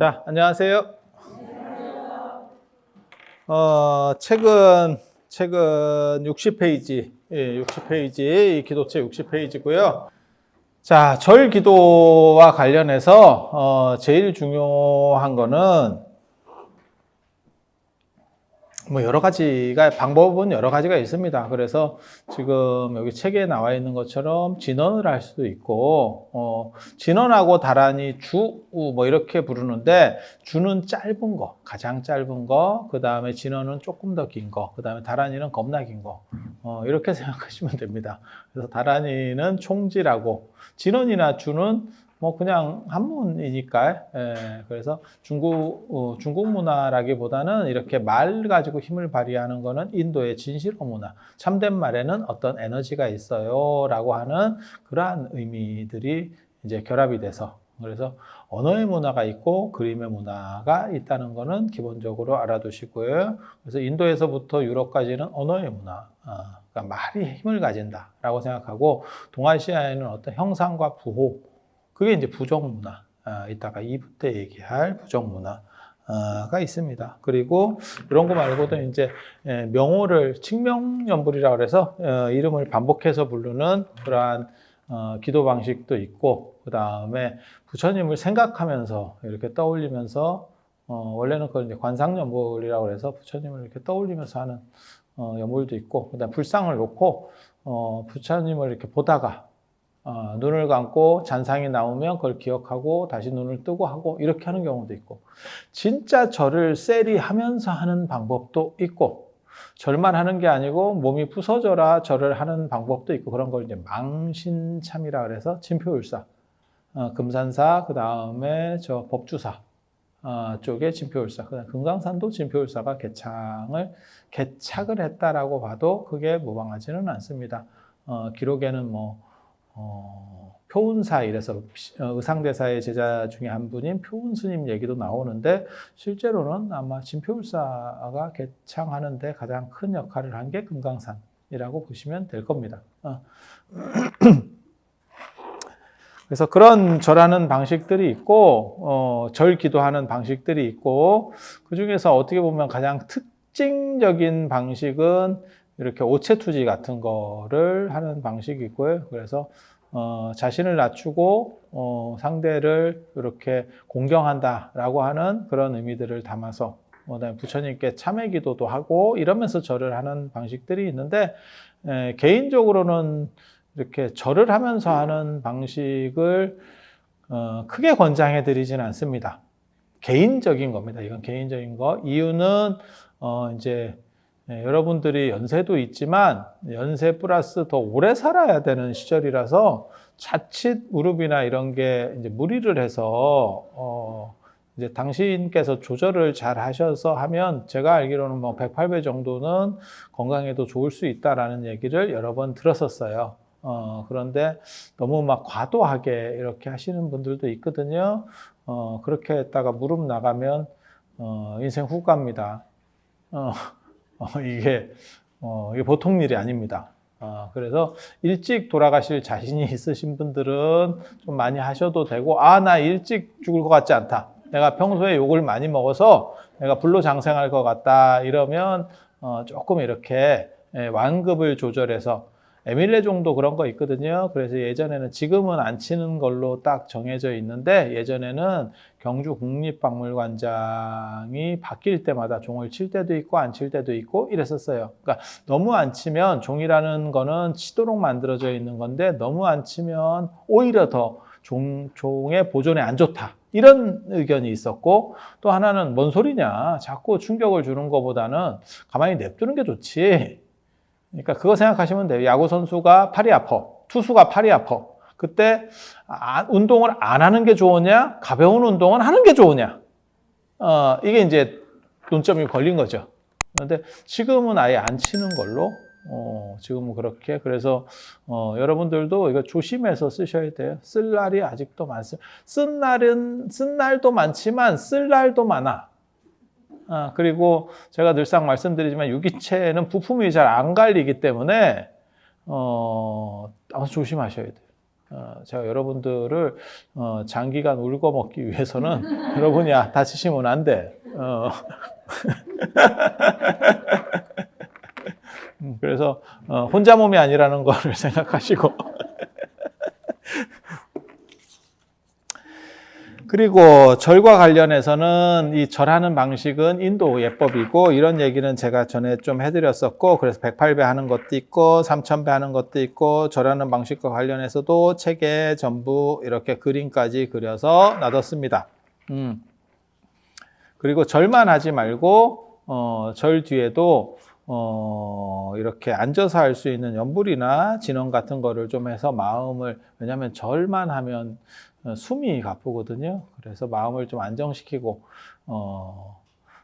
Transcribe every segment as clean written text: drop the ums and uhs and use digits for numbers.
자, 안녕하세요. 책은 60페이지, 60페이지, 이 기도책 60페이지고요. 자, 절 기도와 관련해서 제일 중요한 거는 뭐 여러 가지가 방법은 여러 가지가 있습니다. 그래서 지금 여기 책에 나와 있는 것처럼 진언을 할 수도 있고 진언하고 다란이 주 뭐 이렇게 부르는데 주는 짧은 거, 가장 짧은 거, 그 다음에 진언은 조금 더 긴 거, 그 다음에 다란이는 겁나 긴 거 이렇게 생각하시면 됩니다. 그래서 다란이는 총지라고 진언이나 주는 뭐 그냥 한문이니까 그래서 중국 문화라기보다는 이렇게 말 가지고 힘을 발휘하는 거는 인도의 진실어 문화, 참된 말에는 어떤 에너지가 있어요라고 하는 그러한 의미들이 이제 결합이 돼서 그래서 언어의 문화가 있고 그림의 문화가 있다는 거는 기본적으로 알아두시고요. 그래서 인도에서부터 유럽까지는 언어의 문화, 그러니까 말이 힘을 가진다라고 생각하고 동아시아에는 어떤 형상과 부호 그게 이제 부정문화, 이따가 2부 때 얘기할 부정문화가 있습니다. 그리고 이런 거 말고도 이제 명호를 칙명연불이라고 그래서 이름을 반복해서 부르는 그러한 기도 방식도 있고, 그 다음에 부처님을 생각하면서 이렇게 떠올리면서 원래는 그걸 이제 관상연불이라고 그래서 부처님을 이렇게 떠올리면서 하는 연불도 있고, 그다음 불상을 놓고 부처님을 이렇게 보다가 눈을 감고 잔상이 나오면 그걸 기억하고 다시 눈을 뜨고 하고 이렇게 하는 경우도 있고 진짜 절을 세리하면서 하는 방법도 있고 절만 하는 게 아니고 몸이 부서져라 절을 하는 방법도 있고 그런 걸 이제 망신참이라 그래서 진표율사, 금산사, 그 다음에 저 법주사 쪽에 진표율사, 그다음 금강산도 진표율사가 개착을 했다라고 봐도 그게 무방하지는 않습니다. 기록에는 표운사 이래서 의상대사의 제자 중에 한 분인 표운 스님 얘기도 나오는데 실제로는 아마 진표율사가 개창하는데 가장 큰 역할을 한 게 금강산이라고 보시면 될 겁니다. 그래서 그런 절하는 방식들이 있고 절 기도하는 방식들이 있고 그중에서 어떻게 보면 가장 특징적인 방식은 이렇게 오체투지 같은 거를 하는 방식이 있고요. 그래서 자신을 낮추고 상대를 이렇게 공경한다라고 하는 그런 의미들을 담아서 그다음에 부처님께 참회 기도도 하고 이러면서 절을 하는 방식들이 있는데 개인적으로는 이렇게 절을 하면서 하는 방식을 크게 권장해 드리지는 않습니다. 개인적인 겁니다. 이건 개인적인 거. 이유는 이제 여러분들이 연세도 있지만 연세 플러스 더 오래 살아야 되는 시절이라서 자칫 무릎이나 이런 게 이제 무리를 해서 이제 당신께서 조절을 잘 하셔서 하면 제가 알기로는 108배 정도는 건강에도 좋을 수 있다라는 얘기를 여러 번 들었었어요. 그런데 너무 막 과도하게 이렇게 하시는 분들도 있거든요. 그렇게 했다가 무릎 나가면 인생 훅 갑니다. 이게 보통 일이 아닙니다. 그래서 일찍 돌아가실 자신이 있으신 분들은 좀 많이 하셔도 되고, 나 일찍 죽을 것 같지 않다. 내가 평소에 욕을 많이 먹어서 내가 불로장생할 것 같다. 이러면 조금 이렇게 완급을 조절해서 에밀레 정도 그런 거 있거든요. 그래서 예전에는 지금은 안 치는 걸로 딱 정해져 있는데 예전에는 경주 국립박물관장이 바뀔 때마다 종을 칠 때도 있고 안 칠 때도 있고 이랬었어요. 그러니까 너무 안 치면 종이라는 거는 치도록 만들어져 있는 건데 너무 안 치면 오히려 더 종의 보존에 안 좋다. 이런 의견이 있었고 또 하나는 뭔 소리냐. 자꾸 충격을 주는 것보다는 가만히 냅두는 게 좋지. 그러니까 그거 생각하시면 돼요. 야구 선수가 팔이 아파. 투수가 팔이 아파. 그때 운동을 안 하는 게 좋으냐? 가벼운 운동은 하는 게 좋으냐? 이게 이제 논점이 걸린 거죠. 그런데 지금은 아예 안 치는 걸로 지금은 그렇게 그래서 여러분들도 이거 조심해서 쓰셔야 돼요. 쓸 날이 아직도 많습니다. 쓴 날도 많지만 쓸 날도 많아. 그리고 제가 늘상 말씀드리지만 유기체는 부품이 잘 안 갈리기 때문에 아주 조심하셔야 돼요. 제가 여러분들을 장기간 울고 먹기 위해서는 여러분이 다치시면 안 돼. 그래서 혼자 몸이 아니라는 거를 생각하시고 그리고 절과 관련해서는 이 절하는 방식은 인도 예법이고 이런 얘기는 제가 전에 좀 해드렸었고 그래서 108배 하는 것도 있고 3000배 하는 것도 있고 절하는 방식과 관련해서도 책에 전부 이렇게 그림까지 그려서 놔뒀습니다. 그리고 절만 하지 말고 절 뒤에도 이렇게 앉아서 할 수 있는 연불이나 진원 같은 거를 좀 해서 마음을 왜냐하면 절만 하면 숨이 가쁘거든요. 그래서 마음을 좀 안정시키고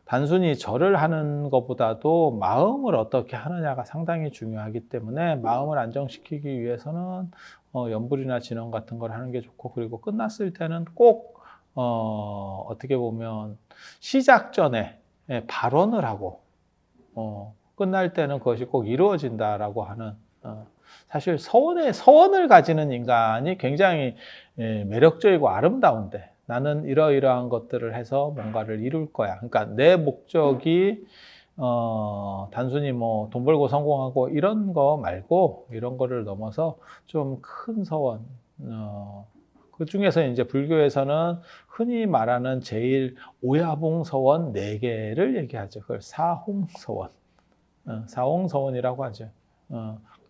단순히 절을 하는 것보다도 마음을 어떻게 하느냐가 상당히 중요하기 때문에 마음을 안정시키기 위해서는 연불이나 진원 같은 걸 하는 게 좋고 그리고 끝났을 때는 꼭 어떻게 보면 시작 전에 발언을 하고 끝날 때는 그것이 꼭 이루어진다라고 하는 사실 서원을 가지는 인간이 굉장히 매력적이고 아름다운데 나는 이러이러한 것들을 해서 뭔가를 이룰 거야. 그러니까 내 목적이 단순히 뭐 돈 벌고 성공하고 이런 거 말고 이런 거를 넘어서 좀 큰 서원 그 중에서 이제 불교에서는 흔히 말하는 제일 오야봉서원 4개를 얘기하죠. 그걸 사홍서원. 사홍서원이라고 하죠.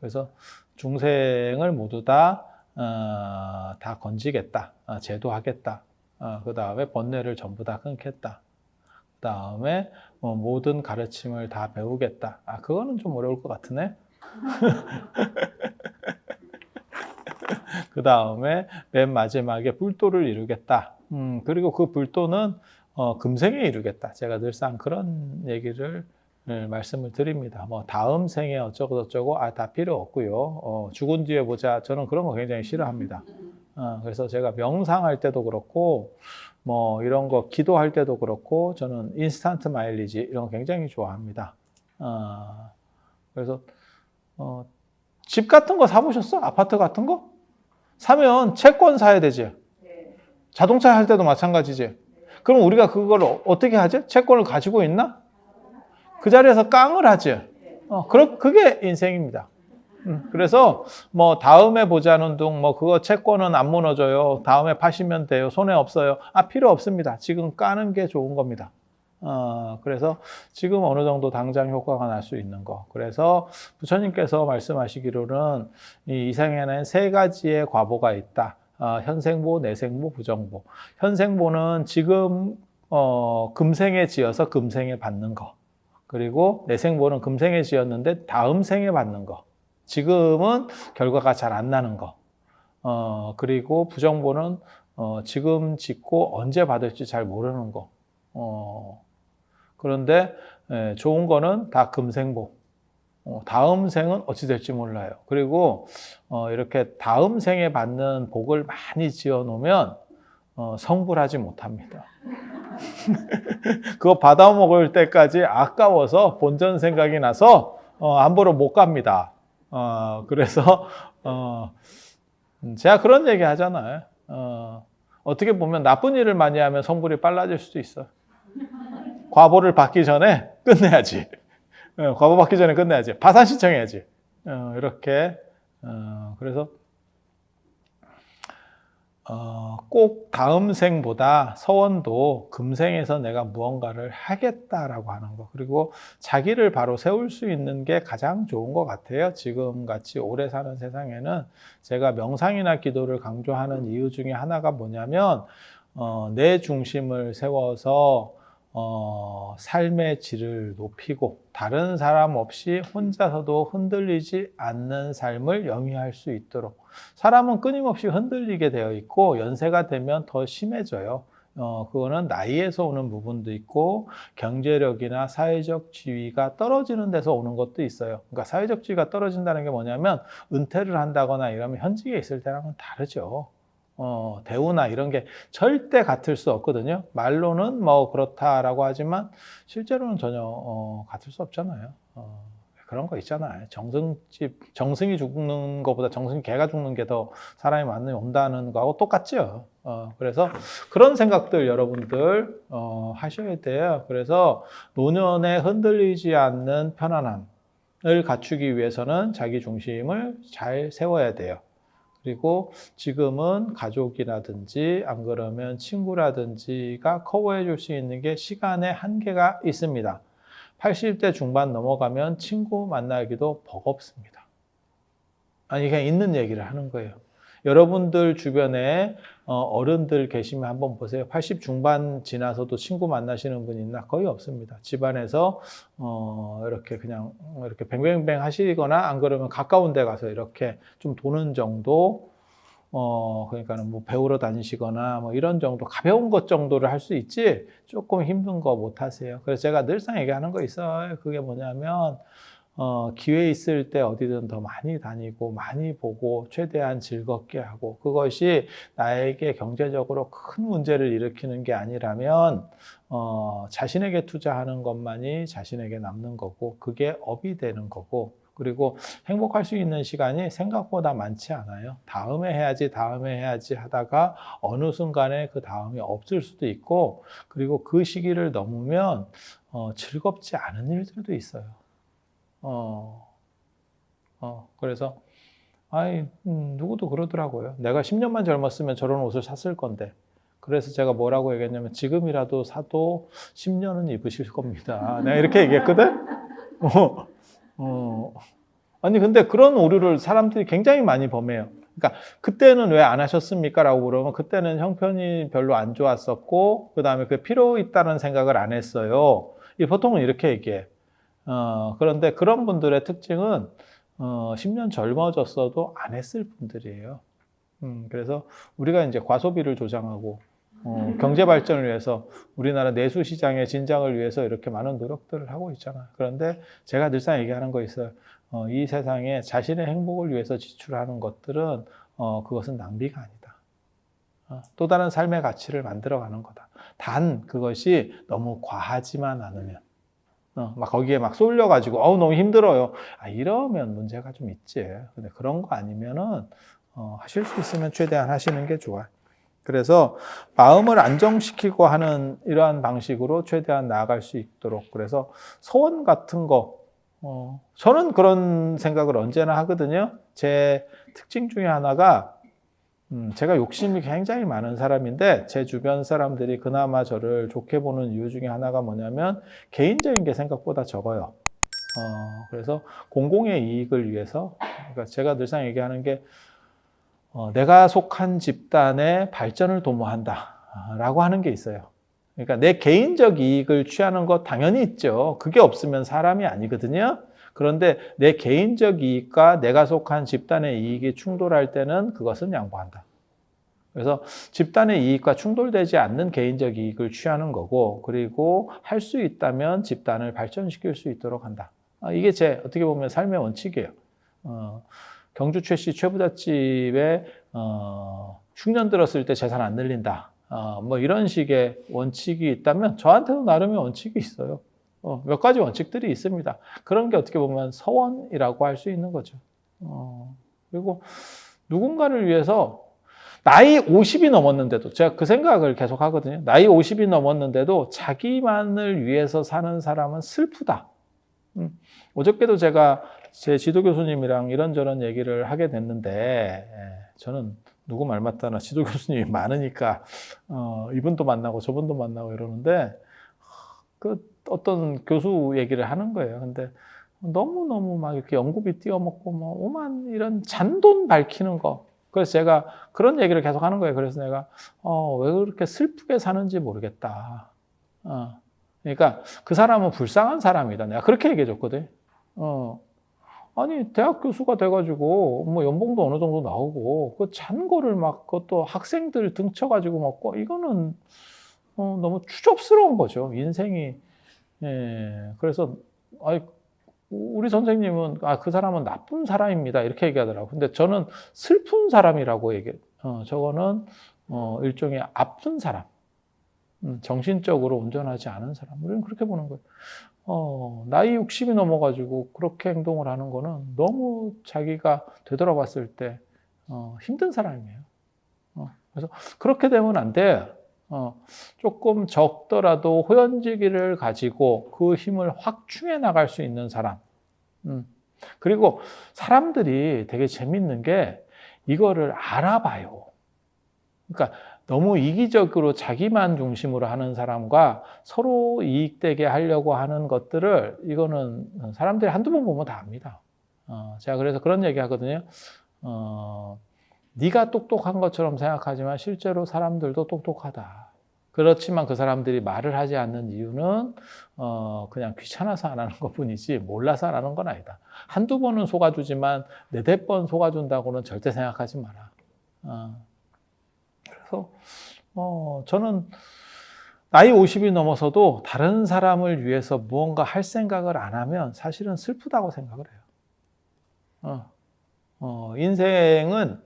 그래서 중생을 모두 다 건지겠다. 제도하겠다. 그 다음에 번뇌를 전부 다 끊겠다. 그 다음에 모든 가르침을 다 배우겠다. 그거는 좀 어려울 것 같으네. 그 다음에 맨 마지막에 불도를 이루겠다. 그리고 그 불도는 금생에 이루겠다. 제가 늘상 그런 얘기를 말씀을 드립니다. 뭐 다음 생에 어쩌고 저쩌고 다 필요 없고요. 죽은 뒤에 보자. 저는 그런 거 굉장히 싫어합니다. 그래서 제가 명상할 때도 그렇고 뭐 이런 거 기도할 때도 그렇고 저는 인스턴트 마일리지 이런 거 굉장히 좋아합니다. 그래서 집 같은 거 사보셨어? 아파트 같은 거? 사면 채권 사야 되지. 자동차 할 때도 마찬가지지. 그럼 우리가 그걸 어떻게 하지? 채권을 가지고 있나? 그 자리에서 깡을 하지. 그게 인생입니다. 그래서 뭐 다음에 보자는 둥 뭐 그거 채권은 안 무너져요. 다음에 파시면 돼요. 손해 없어요. 필요 없습니다. 지금 까는 게 좋은 겁니다. 그래서 지금 어느 정도 당장 효과가 날 수 있는 거. 그래서 부처님께서 말씀하시기로는 이 생에는 3가지의 과보가 있다. 현생보, 내생보, 부정보. 현생보는 지금 금생에 지어서 금생에 받는 거. 그리고 내생보는 금생에 지었는데 다음 생에 받는 거. 지금은 결과가 잘 안 나는 거. 그리고 부정보는 지금 짓고 언제 받을지 잘 모르는 거. 그런데 좋은 거는 다 금생보. 다음 생은 어찌 될지 몰라요. 그리고 이렇게 다음 생에 받는 복을 많이 지어 놓으면 성불하지 못합니다. 그거 받아 먹을 때까지 아까워서 본전 생각이 나서 함부로 못 갑니다. 그래서 제가 그런 얘기 하잖아요. 어떻게 보면 나쁜 일을 많이 하면 성불이 빨라질 수도 있어. 과보를 받기 전에 끝내야지. 과보 받기 전에 끝내야지. 파산 신청해야지. 이렇게 그래서 꼭 다음 생보다 서원도 금생에서 내가 무언가를 하겠다라고 하는 거. 그리고 자기를 바로 세울 수 있는 게 가장 좋은 것 같아요. 지금같이 오래 사는 세상에는 제가 명상이나 기도를 강조하는 이유 중에 하나가 뭐냐면 내 중심을 세워서 삶의 질을 높이고 다른 사람 없이 혼자서도 흔들리지 않는 삶을 영위할 수 있도록. 사람은 끊임없이 흔들리게 되어 있고 연세가 되면 더 심해져요. 그거는 나이에서 오는 부분도 있고 경제력이나 사회적 지위가 떨어지는 데서 오는 것도 있어요. 그러니까 사회적 지위가 떨어진다는 게 뭐냐면 은퇴를 한다거나 이러면 현직에 있을 때랑은 다르죠. 대우나 이런 게 절대 같을 수 없거든요. 말로는 뭐 그렇다라고 하지만 실제로는 전혀 같을 수 없잖아요. 그런 거 있잖아요. 정승이 죽는 것보다 정승 개가 죽는 게 더 사람이 많이 온다는 거하고 똑같죠. 그래서 그런 생각들 여러분들 하셔야 돼요. 그래서 노년에 흔들리지 않는 편안함을 갖추기 위해서는 자기 중심을 잘 세워야 돼요. 그리고 지금은 가족이라든지 안 그러면 친구라든지가 커버해 줄 수 있는 게 시간의 한계가 있습니다. 80대 중반 넘어가면 친구 만나기도 버겁습니다. 아니, 그냥 있는 얘기를 하는 거예요. 여러분들 주변에 어른들 계시면 한번 보세요. 80 중반 지나서도 친구 만나시는 분 있나? 거의 없습니다. 집안에서 이렇게 그냥 이렇게 뱅뱅뱅 하시거나 안 그러면 가까운 데 가서 이렇게 좀 도는 정도, 그러니까는 뭐 배우러 다니시거나 뭐 이런 정도 가벼운 것 정도를 할 수 있지 조금 힘든 거 못 하세요. 그래서 제가 늘상 얘기하는 거 있어요. 그게 뭐냐면 기회 있을 때 어디든 더 많이 다니고 많이 보고 최대한 즐겁게 하고, 그것이 나에게 경제적으로 큰 문제를 일으키는 게 아니라면 자신에게 투자하는 것만이 자신에게 남는 거고 그게 업이 되는 거고, 그리고 행복할 수 있는 시간이 생각보다 많지 않아요. 다음에 해야지 하다가 어느 순간에 그 다음이 없을 수도 있고, 그리고 그 시기를 넘으면 즐겁지 않은 일들도 있어요. 그래서 누구도 그러더라고요. 내가 10년만 젊었으면 저런 옷을 샀을 건데. 그래서 제가 뭐라고 얘기했냐면 지금이라도 사도 10년은 입으실 겁니다. 내가 이렇게 얘기했거든. 아니 근데 그런 오류를 사람들이 굉장히 많이 범해요. 그러니까 그때는 왜 안 하셨습니까? 라고 물으면 그때는 형편이 별로 안 좋았었고 그 다음에 그 필요 있다는 생각을 안 했어요. 보통은 이렇게 얘기해. 그런데 그런 분들의 특징은 10년 젊어졌어도 안 했을 분들이에요. 그래서 우리가 이제 과소비를 조장하고 경제 발전을 위해서 우리나라 내수 시장의 진작을 위해서 이렇게 많은 노력들을 하고 있잖아요. 그런데 제가 늘상 얘기하는 거 있어요. 이 세상에 자신의 행복을 위해서 지출하는 것들은 그것은 낭비가 아니다. 또 다른 삶의 가치를 만들어가는 거다. 단 그것이 너무 과하지만 않으면, 막 거기에 막 쏠려가지고 너무 힘들어요. 이러면 문제가 좀 있지. 근데 그런 거 아니면은 하실 수 있으면 최대한 하시는 게 좋아요. 그래서 마음을 안정시키고 하는 이러한 방식으로 최대한 나아갈 수 있도록, 그래서 소원 같은 거, 저는 그런 생각을 언제나 하거든요. 제 특징 중에 하나가 제가 욕심이 굉장히 많은 사람인데 제 주변 사람들이 그나마 저를 좋게 보는 이유 중에 하나가 뭐냐면 개인적인 게 생각보다 적어요. 그래서 공공의 이익을 위해서, 그러니까 제가 늘상 얘기하는 게 내가 속한 집단의 발전을 도모한다라고 하는 게 있어요. 그러니까 내 개인적 이익을 취하는 거 당연히 있죠. 그게 없으면 사람이 아니거든요. 그런데 내 개인적 이익과 내가 속한 집단의 이익이 충돌할 때는 그것은 양보한다. 그래서 집단의 이익과 충돌되지 않는 개인적 이익을 취하는 거고, 그리고 할 수 있다면 집단을 발전시킬 수 있도록 한다. 이게 제 어떻게 보면 삶의 원칙이에요. 경주 최씨 최부잣집에 흉년 들었을 때 재산 안 늘린다. 뭐 이런 식의 원칙이 있다면 저한테도 나름의 원칙이 있어요. 몇 가지 원칙들이 있습니다. 그런 게 어떻게 보면 서원이라고 할 수 있는 거죠. 그리고 누군가를 위해서 나이 50이 넘었는데도, 제가 그 생각을 계속 하거든요. 나이 50이 넘었는데도 자기만을 위해서 사는 사람은 슬프다. 어저께도 제가 제 지도 교수님이랑 이런저런 얘기를 하게 됐는데, 저는 누구 말 맞다나 지도 교수님이 많으니까 이분도 만나고 저분도 만나고 이러는데, 그 어떤 교수 얘기를 하는 거예요. 근데 너무너무 막 이렇게 연구비 띄워먹고 뭐 오만 이런 잔돈 밝히는 거. 그래서 제가 그런 얘기를 계속 하는 거예요. 그래서 내가 왜 그렇게 슬프게 사는지 모르겠다. 그러니까 그 사람은 불쌍한 사람이다. 내가 그렇게 얘기해 줬거든. 아니 대학 교수가 돼가지고 뭐 연봉도 어느 정도 나오고 그 잔 거를 막 그것도 학생들 등쳐가지고 먹고, 이거는 너무 추접스러운 거죠. 인생이. 예. 그래서 우리 선생님은 그 사람은 나쁜 사람입니다 이렇게 얘기하더라고요. 근데 저는 슬픈 사람이라고 얘기해요. 저거는 일종의 아픈 사람, 정신적으로 온전하지 않은 사람, 우리는 그렇게 보는 거예요. 나이 60이 넘어가지고 그렇게 행동을 하는 거는 너무 자기가 되돌아봤을 때 힘든 사람이에요. 그래서 그렇게 되면 안 돼. 조금 적더라도 호연지기를 가지고 그 힘을 확충해 나갈 수 있는 사람. 그리고 사람들이 되게 재밌는 게 이거를 알아봐요. 그러니까 너무 이기적으로 자기만 중심으로 하는 사람과 서로 이익되게 하려고 하는 것들을 이거는 사람들이 한두 번 보면 다 압니다. 제가 그래서 그런 얘기 하거든요. 네가 똑똑한 것처럼 생각하지만 실제로 사람들도 똑똑하다. 그렇지만 그 사람들이 말을 하지 않는 이유는 그냥 귀찮아서 안 하는 것뿐이지 몰라서 안 하는 건 아니다. 한두 번은 속아주지만 네댓 번 속아준다고는 절대 생각하지 마라. 그래서 저는 나이 50이 넘어서도 다른 사람을 위해서 무언가 할 생각을 안 하면 사실은 슬프다고 생각을 해요. 인생은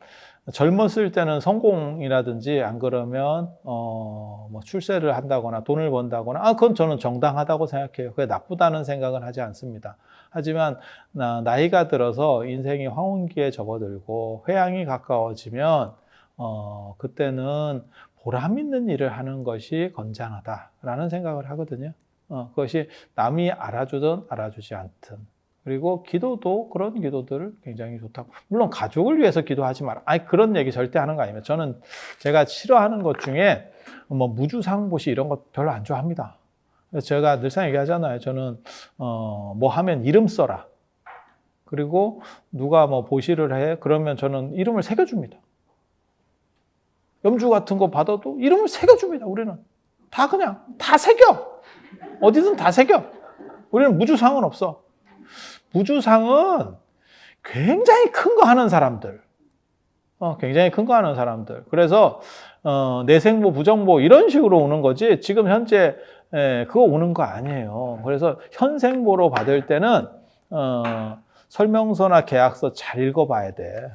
젊었을 때는 성공이라든지 안 그러면 뭐 출세를 한다거나 돈을 번다거나 그건 저는 정당하다고 생각해요. 그게 나쁘다는 생각은 하지 않습니다. 하지만 나이가 들어서 인생이 황혼기에 접어들고 회양이 가까워지면 그때는 보람 있는 일을 하는 것이 건장하다라는 생각을 하거든요. 그것이 남이 알아주든 알아주지 않든. 그리고 기도도 그런 기도들을 굉장히 좋다고. 물론 가족을 위해서 기도하지 마라. 그런 얘기 절대 하는 거 아닙니다. 저는 제가 싫어하는 것 중에 뭐 무주상보시 이런 거 별로 안 좋아합니다. 그래서 제가 늘상 얘기하잖아요. 저는 뭐 하면 이름 써라. 그리고 누가 뭐 보시를 해 그러면 저는 이름을 새겨줍니다. 염주 같은 거 받아도 이름을 새겨줍니다. 우리는 다 그냥 다 새겨. 어디든 다 새겨. 우리는 무주상은 없어. 무주상은 굉장히 큰 거 하는 사람들. 굉장히 큰 거 하는 사람들. 그래서 내생보, 부정보 이런 식으로 오는 거지 지금 현재 그거 오는 거 아니에요. 그래서 현생보로 받을 때는 설명서나 계약서 잘 읽어봐야 돼.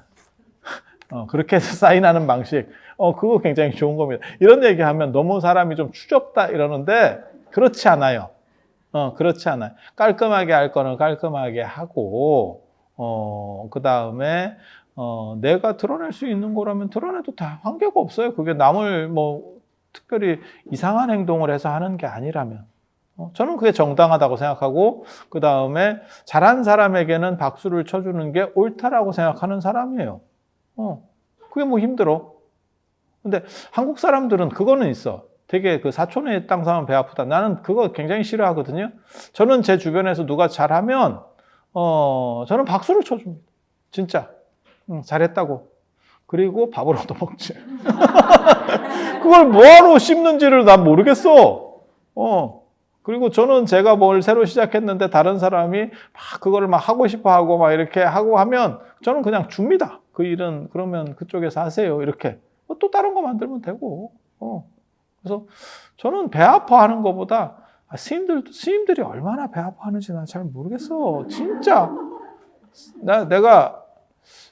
그렇게 해서 사인하는 방식. 그거 굉장히 좋은 겁니다. 이런 얘기하면 너무 사람이 좀 추접다 이러는데 그렇지 않아요. 그렇지 않아요. 깔끔하게 할 거는 깔끔하게 하고, 그 다음에, 내가 드러낼 수 있는 거라면 드러내도 다 관계가 없어요. 그게 남을 뭐, 특별히 이상한 행동을 해서 하는 게 아니라면. 저는 그게 정당하다고 생각하고, 그 다음에 잘한 사람에게는 박수를 쳐주는 게 옳다라고 생각하는 사람이에요. 그게 뭐 힘들어. 근데 한국 사람들은 그거는 있어. 되게 그 사촌의 땅 사면 배 아프다. 나는 그거 굉장히 싫어하거든요. 저는 제 주변에서 누가 잘하면 저는 박수를 쳐줍니다. 진짜 잘했다고. 그리고 밥을 얻어먹지. 그걸 뭐하러 씹는지를 난 모르겠어. 그리고 저는 제가 뭘 새로 시작했는데 다른 사람이 막 그거를 막 하고 싶어 하고 막 이렇게 하고 하면 저는 그냥 줍니다. 그 일은 그러면 그쪽에서 하세요. 이렇게. 또 다른 거 만들면 되고. 그래서 저는 배 아파하는 것보다 스님들이 얼마나 배 아파하는지 난 잘 모르겠어. 진짜. 내가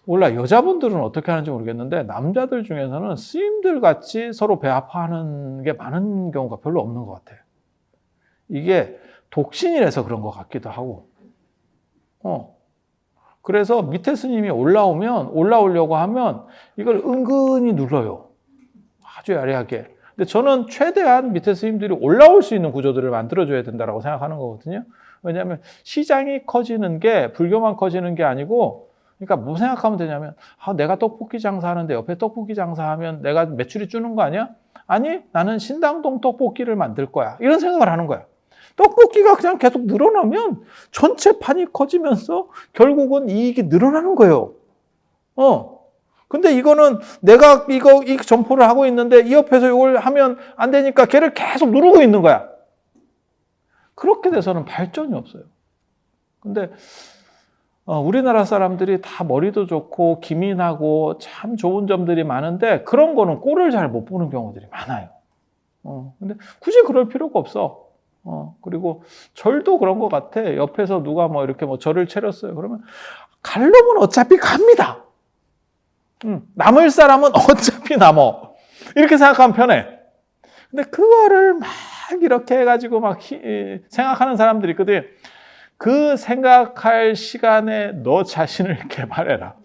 몰라. 여자분들은 어떻게 하는지 모르겠는데 남자들 중에서는 스님들 같이 서로 배 아파하는 게 많은 경우가 별로 없는 것 같아요. 이게 독신이라서 그런 것 같기도 하고. 그래서 밑에 스님이 올라오려고 하면 이걸 은근히 눌러요. 아주 야리하게. 근데 저는 최대한 밑에 스님들이 올라올 수 있는 구조들을 만들어줘야 된다고 생각하는 거거든요. 왜냐하면 시장이 커지는 게 불교만 커지는 게 아니고, 그러니까 뭐 생각하면 되냐면, 내가 떡볶이 장사하는데 옆에 떡볶이 장사하면 내가 매출이 주는 거 아니야? 아니, 나는 신당동 떡볶이를 만들 거야. 이런 생각을 하는 거야. 떡볶이가 그냥 계속 늘어나면 전체 판이 커지면서 결국은 이익이 늘어나는 거예요. 근데 이거는 내가 이 점포를 하고 있는데 이 옆에서 이걸 하면 안 되니까 걔를 계속 누르고 있는 거야. 그렇게 돼서는 발전이 없어요. 근데 우리나라 사람들이 다 머리도 좋고 기민하고 참 좋은 점들이 많은데 그런 거는 꼴을 잘 못 보는 경우들이 많아요. 근데 굳이 그럴 필요가 없어. 그리고 절도 그런 것 같아. 옆에서 누가 뭐 이렇게 뭐 절을 차렸어요. 그러면 갈 놈은 어차피 갑니다. 남을 사람은 어차피 남어. 이렇게 생각하면 편해. 근데 그거를 막 이렇게 해가지고 막 생각하는 사람들이 있거든. 그 생각할 시간에 너 자신을 개발해라.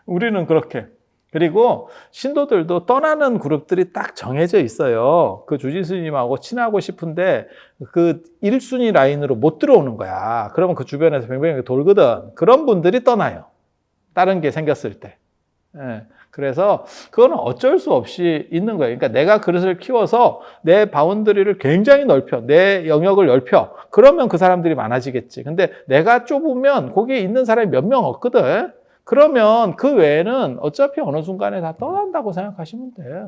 우리는 그렇게. 그리고 신도들도 떠나는 그룹들이 딱 정해져 있어요. 그 주지스님하고 친하고 싶은데 그 1순위 라인으로 못 들어오는 거야. 그러면 그 주변에서 뱅뱅이 돌거든. 그런 분들이 떠나요. 다른 게 생겼을 때. 예. 그래서 그거는 어쩔 수 없이 있는 거예요. 그러니까 내가 그릇을 키워서 내 바운더리를 굉장히 넓혀, 내 영역을 넓혀. 그러면 그 사람들이 많아지겠지. 근데 내가 좁으면 거기에 있는 사람이 몇 명 없거든. 그러면 그 외에는 어차피 어느 순간에 다 떠난다고 생각하시면 돼.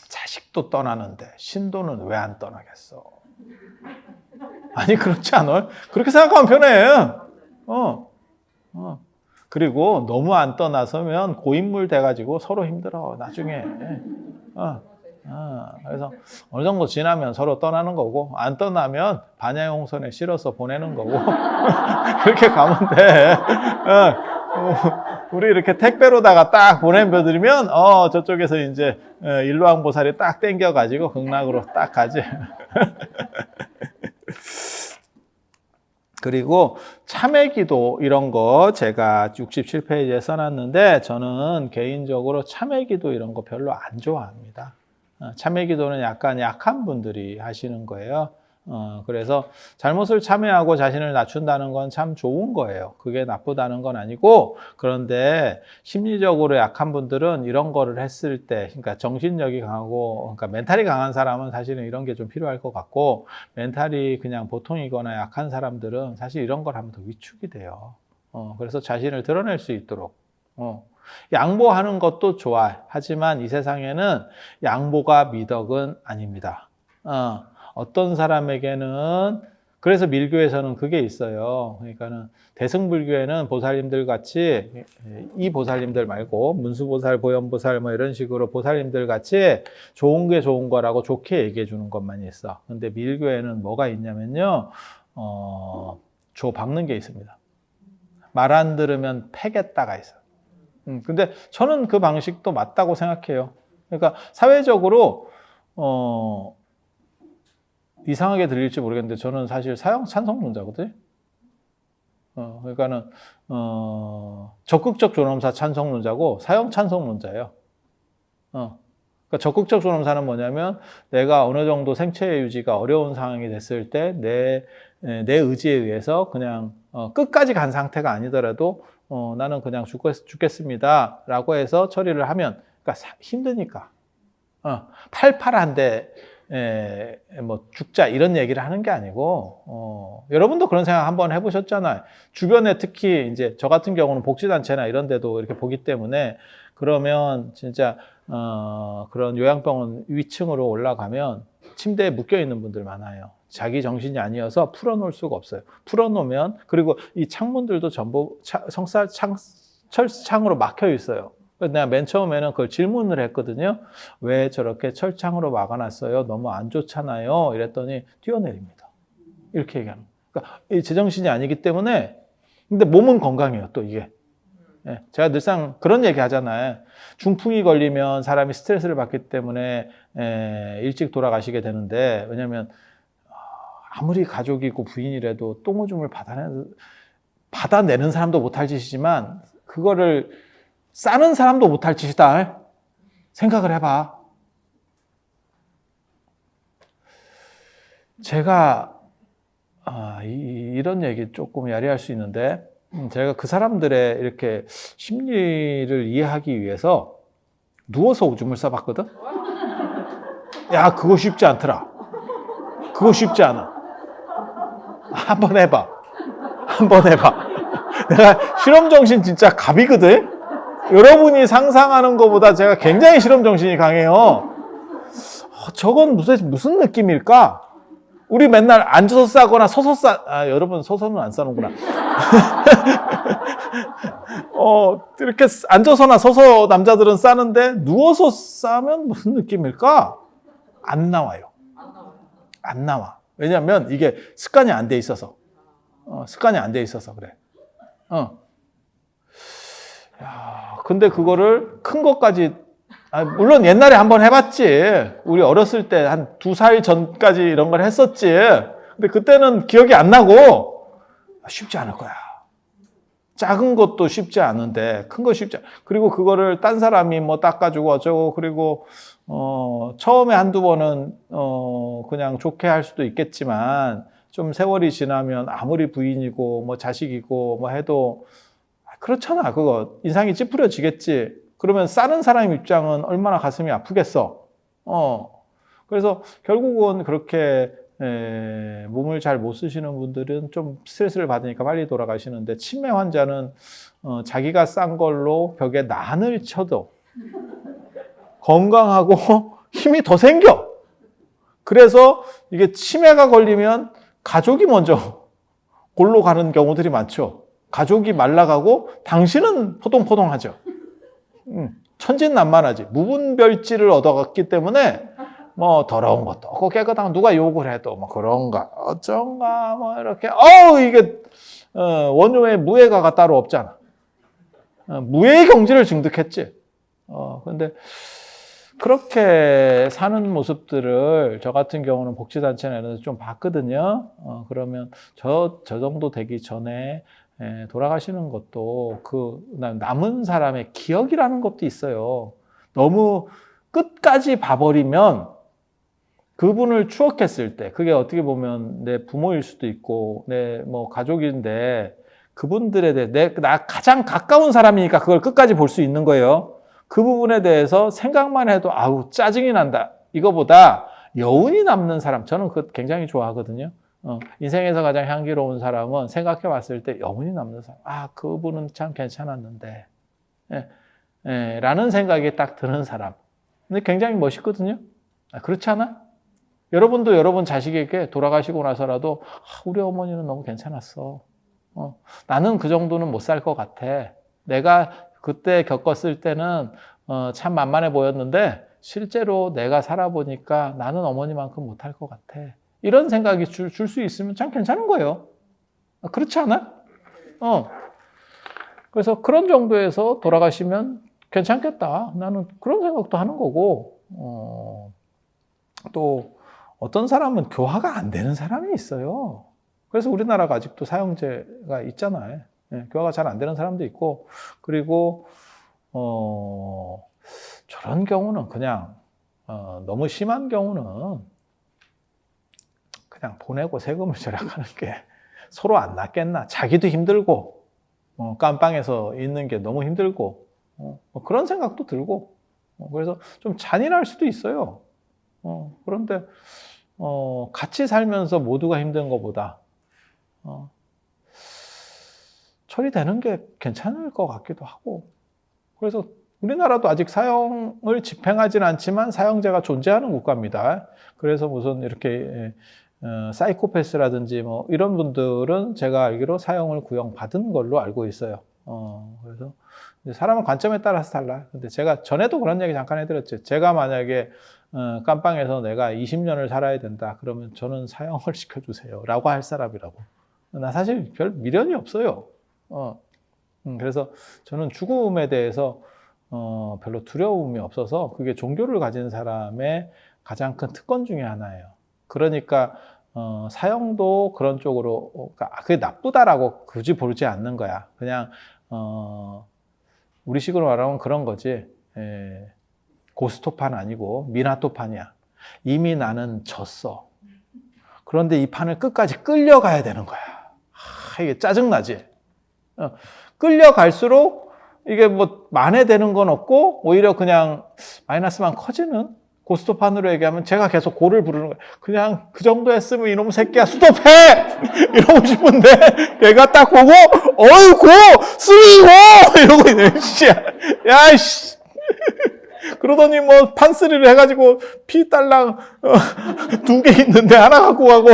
자식도 떠나는데 신도는 왜 안 떠나겠어? 아니, 그렇지 않아요? 그렇게 생각하면 편해. 그리고 너무 안 떠나서면 고인물 돼가지고 서로 힘들어, 나중에. 그래서 어느 정도 지나면 서로 떠나는 거고, 안 떠나면 반야용선에 실어서 보내는 거고, 그렇게 가면 돼. 우리 이렇게 택배로다가 딱 보내드리면, 저쪽에서 이제 일로왕보살이 딱 땡겨가지고 극락으로 딱 가지. 그리고 참회기도 이런 거 제가 67페이지에 써놨는데 저는 개인적으로 참회기도 이런 거 별로 안 좋아합니다. 참회기도는 약간 약한 분들이 하시는 거예요. 그래서 잘못을 참회하고 자신을 낮춘다는 건 참 좋은 거예요. 그게 나쁘다는 건 아니고, 그런데 심리적으로 약한 분들은 이런 거를 했을 때, 그러니까 정신력이 강하고, 그러니까 멘탈이 강한 사람은 사실은 이런 게 좀 필요할 것 같고, 멘탈이 그냥 보통이거나 약한 사람들은 사실 이런 걸 하면 더 위축이 돼요. 그래서 자신을 드러낼 수 있도록. 양보하는 것도 좋아. 하지만 이 세상에는 양보가 미덕은 아닙니다. 어떤 사람에게는, 그래서 밀교에서는 그게 있어요. 그러니까는 대승불교에는 보살님들 같이, 이 보살님들 말고 문수보살, 보현보살 뭐 이런 식으로 보살님들 같이 좋은 게 좋은 거라고 좋게 얘기해 주는 것만 있어. 근데 밀교에는 뭐가 있냐면요, 조 박는 게 있습니다. 말 안 들으면 패겠다가 있어요. 근데 저는 그 방식도 맞다고 생각해요. 그러니까 사회적으로, 이상하게 들릴지 모르겠는데 저는 사실 사형 찬성론자거든요. 그러니까는 적극적 존엄사 찬성론자고 사형 찬성론자예요. 그러니까 적극적 존엄사는 뭐냐면 내가 어느 정도 생체 유지가 어려운 상황이 됐을 때 내 의지에 의해서 그냥 끝까지 간 상태가 아니더라도 나는 그냥 죽겠습니다라고 해서 처리를 하면, 그러니까 힘드니까 팔팔한데 뭐 죽자 이런 얘기를 하는 게 아니고, 여러분도 그런 생각 한번 해보셨잖아요. 주변에 특히 이제 저 같은 경우는 복지단체나 이런 데도 이렇게 보기 때문에, 그러면 진짜 그런 요양병원 위층으로 올라가면 침대에 묶여 있는 분들 많아요. 자기 정신이 아니어서 풀어놓을 수가 없어요. 풀어놓으면, 그리고 이 창문들도 전부 철창으로 막혀 있어요. 내가 맨 처음에는 그걸 질문을 했거든요. 왜 저렇게 철창으로 막아놨어요? 너무 안 좋잖아요. 이랬더니 뛰어내립니다. 이렇게 얘기하는 거예요. 그러니까 제정신이 아니기 때문에, 근데 몸은 건강해요, 또 이게. 제가 늘상 그런 얘기 하잖아요. 중풍이 걸리면 사람이 스트레스를 받기 때문에 일찍 돌아가시게 되는데, 왜냐면 아무리 가족이고 부인이라도 똥오줌을 받아내는 사람도 못할 짓이지만 그거를 싸는 사람도 못할 짓이다. 생각을 해봐. 제가 이런 얘기 조금 야리할 수 있는데, 제가 그 사람들의 이렇게 심리를 이해하기 위해서 누워서 오줌을 싸봤거든. 야, 그거 쉽지 않더라. 그거 쉽지 않아. 한번 해봐. 한번 해봐. 내가 실험정신 진짜 갑이거든. 여러분이 상상하는 것보다 제가 굉장히 실험정신이 강해요. 저건 무슨 느낌일까? 우리 맨날 앉아서 싸거나 서서 여러분 서서는 안 싸는구나. 이렇게 앉아서나 서서 남자들은 싸는데 누워서 싸면 무슨 느낌일까? 안 나와요. 안 나와. 왜냐하면 이게 습관이 안 돼 있어서. 습관이 안 돼 있어서 그래. 야, 근데 그거를 큰 것까지 물론 옛날에 한번 해봤지. 우리 어렸을 때 한 2살 전까지 이런 걸 했었지. 근데 그때는 기억이 안 나고 쉽지 않을 거야. 작은 것도 쉽지 않은데 큰 거 쉽지 않아. 그리고 그거를 딴 사람이 뭐 닦아주고 어쩌고 그리고 처음에 한두 번은 그냥 좋게 할 수도 있겠지만 좀 세월이 지나면 아무리 부인이고 뭐 자식이고 뭐 해도 그렇잖아. 그거 인상이 찌푸려지겠지. 그러면 싸는 사람 입장은 얼마나 가슴이 아프겠어. 그래서 결국은 그렇게 몸을 잘 못 쓰시는 분들은 좀 스트레스를 받으니까 빨리 돌아가시는데 치매 환자는 자기가 싼 걸로 벽에 난을 쳐도 건강하고 힘이 더 생겨. 그래서 이게 치매가 걸리면 가족이 먼저 골로 가는 경우들이 많죠. 가족이 말라가고 당신은 포동포동하죠. 천진난만하지. 무분별지를 얻어갔기 때문에 뭐 더러운 것도 없고 깨끗한 거 누가 욕을 해도 뭐 그런가 어쩐가 뭐 이렇게 이게 원효의 무예가가 따로 없잖아. 무예의 경지를 증득했지. 근데 그렇게 사는 모습들을 저 같은 경우는 복지단체나 이런 데서 좀 봤거든요. 그러면 저 정도 되기 전에 돌아가시는 것도 그 남은 사람의 기억이라는 것도 있어요. 너무 끝까지 봐버리면 그분을 추억했을 때 그게 어떻게 보면 내 부모일 수도 있고 내 뭐 가족인데 그분들에 대해 나 가장 가까운 사람이니까 그걸 끝까지 볼 수 있는 거예요. 그 부분에 대해서 생각만 해도 아우 짜증이 난다. 이거보다 여운이 남는 사람 저는 그거 굉장히 좋아하거든요. 인생에서 가장 향기로운 사람은 생각해 봤을 때 여운이 남는 사람. 그분은 참 괜찮았는데 라는 생각이 딱 드는 사람. 근데 굉장히 멋있거든요. 그렇지 않아? 여러분도 여러분 자식에게 돌아가시고 나서라도 우리 어머니는 너무 괜찮았어. 나는 그 정도는 못 살 것 같아. 내가 그때 겪었을 때는 참 만만해 보였는데 실제로 내가 살아보니까 나는 어머니만큼 못할 것 같아. 이런 생각이 줄 수 있으면 참 괜찮은 거예요. 그렇지 않아? 그래서 그런 정도에서 돌아가시면 괜찮겠다. 나는 그런 생각도 하는 거고, 또 어떤 사람은 교화가 안 되는 사람이 있어요. 그래서 우리나라가 아직도 사형제가 있잖아요. 교화가 잘 안 되는 사람도 있고, 그리고 저런 경우는 그냥 너무 심한 경우는 그냥 보내고 세금을 절약하는 게 서로 안 낫겠나. 자기도 힘들고 깜빵에서 있는 게 너무 힘들고 그런 생각도 들고 그래서 좀 잔인할 수도 있어요. 그런데 같이 살면서 모두가 힘든 것보다 처리되는 게 괜찮을 것 같기도 하고 그래서 우리나라도 아직 사형을 집행하지는 않지만 사형제가 존재하는 국가입니다. 그래서 무슨 이렇게 사이코패스라든지 뭐 이런 분들은 제가 알기로 사형을 구형받은 걸로 알고 있어요. 그래서 사람의 관점에 따라서 달라요. 근데 제가 전에도 그런 얘기 잠깐 해드렸죠. 제가 만약에 깜빵에서 내가 20년을 살아야 된다. 그러면 저는 사형을 시켜주세요. 라고 할 사람이라고. 나 사실 별 미련이 없어요. 그래서 저는 죽음에 대해서 별로 두려움이 없어서 그게 종교를 가진 사람의 가장 큰 특권 중에 하나예요. 그러니까 사형도 그런 쪽으로 그게 나쁘다라고 굳이 보지 않는 거야. 그냥 우리식으로 말하면 그런 거지. 고스톱판 아니고 미나토판이야. 이미 나는 졌어. 그런데 이 판을 끝까지 끌려가야 되는 거야. 이게 짜증나지. 끌려갈수록 이게 뭐 만회되는 건 없고 오히려 그냥 마이너스만 커지는 고스톱판으로 얘기하면 제가 계속 고를 부르는 거예요. 그냥 그 정도 했으면 이놈 새끼야 스톱해! 이러고 싶은데 걔가 딱 보고 어이고! 쓰리고! 이러고 있네. 야이씨! 그러더니 뭐 판쓰리를 해가지고 피딸랑 2개 있는데 하나 갖고 가고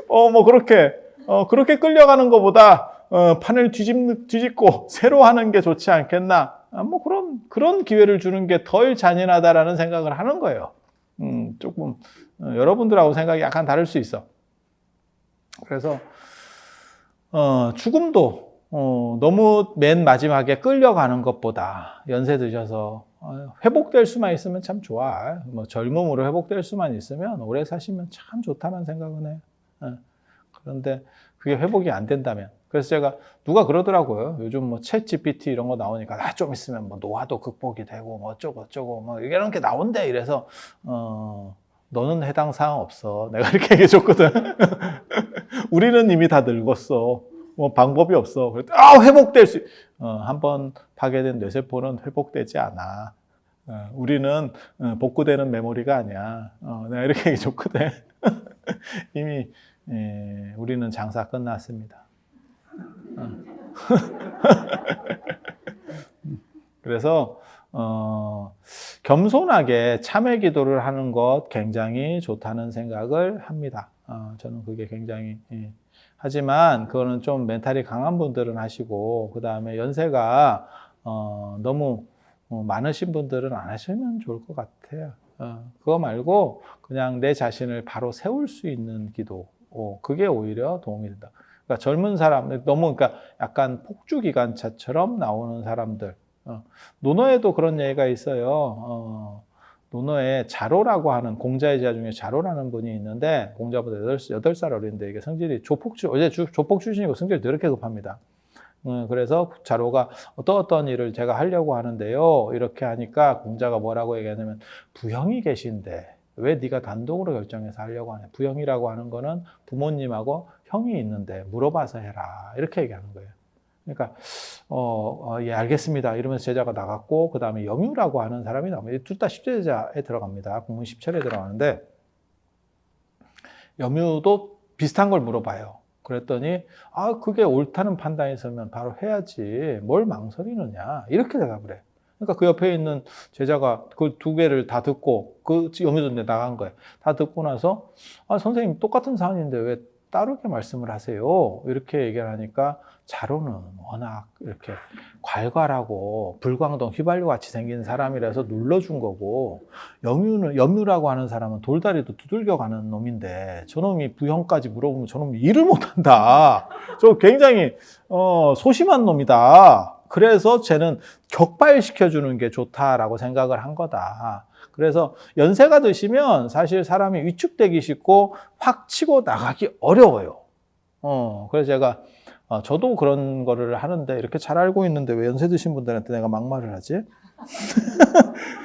뭐 그렇게 끌려가는 것보다 판을 뒤집고 새로 하는 게 좋지 않겠나. 뭐 그런 기회를 주는 게 덜 잔인하다라는 생각을 하는 거예요. 조금 여러분들하고 생각이 약간 다를 수 있어. 그래서 죽음도 너무 맨 마지막에 끌려가는 것보다 연세 드셔서 회복될 수만 있으면 참 좋아. 뭐 젊음으로 회복될 수만 있으면 오래 사시면 참 좋다는 생각은 해요. 그런데 그게 회복이 안 된다면. 그래서 제가 누가 그러더라고요. 요즘 뭐 챗 GPT 이런 거 나오니까 좀 있으면 뭐 노화도 극복이 되고 뭐 어쩌고 어쩌고 뭐 이런 게 나온대. 이래서 너는 해당 사항 없어. 내가 이렇게 얘기해 줬거든. 우리는 이미 다 늙었어. 뭐 방법이 없어. 그랬더니 회복될 수. 한번 파괴된 뇌세포는 회복되지 않아. 우리는 복구되는 메모리가 아니야. 내가 이렇게 얘기해 줬거든. 이미 우리는 장사 끝났습니다. 그래서 겸손하게 참회 기도를 하는 것 굉장히 좋다는 생각을 합니다. 저는 그게 굉장히 하지만 그거는 좀 멘탈이 강한 분들은 하시고 그 다음에 연세가 너무 많으신 분들은 안 하시면 좋을 것 같아요. 그거 말고 그냥 내 자신을 바로 세울 수 있는 기도, 그게 오히려 도움이 된다. 그러니까 젊은 사람, 너무 그러니까 약간 폭주기관차처럼 나오는 사람들. 논어에도 그런 얘기가 있어요. 논어에 자로라고 하는 공자의 자 중에 자로라는 분이 있는데 공자보다 8살 어린데 이게 성질이 조폭 출신이고 성질이 더럽게 급합니다. 그래서 자로가 어떤 일을 제가 하려고 하는데요. 이렇게 하니까 공자가 뭐라고 얘기하냐면 부형이 계신데 왜 네가 단독으로 결정해서 하려고 하냐. 부형이라고 하는 거는 부모님하고 형이 있는데 물어봐서 해라. 이렇게 얘기하는 거예요. 그러니까 예, 알겠습니다. 이러면서 제자가 나갔고 그 다음에 염유라고 하는 사람이 나옵니다. 둘 다 10제 제자에 들어갑니다. 국문 10철에 들어가는데 염유도 비슷한 걸 물어봐요. 그랬더니 그게 옳다는 판단이 있으면 바로 해야지 뭘 망설이느냐 이렇게 대답을 해. 그러니까 그 옆에 있는 제자가 그 두 개를 다 듣고 그 염유도 나간 거예요. 다 듣고 나서 선생님 똑같은 사안인데 왜 다르게 말씀을 하세요? 이렇게 얘기를 하니까 자로는 워낙 이렇게 괄괄하고 불광동 휘발유 같이 생긴 사람이라서 눌러준 거고 염유라고 하는 사람은 돌다리도 두들겨 가는 놈인데 저놈이 부형까지 물어보면 저놈이 일을 못한다. 저 굉장히 소심한 놈이다. 그래서 쟤는 격발시켜주는 게 좋다라고 생각을 한 거다. 그래서 연세가 드시면 사실 사람이 위축되기 쉽고 확 치고 나가기 어려워요. 그래서 제가 저도 그런 거를 하는데 이렇게 잘 알고 있는데 왜 연세 드신 분들한테 내가 막말을 하지?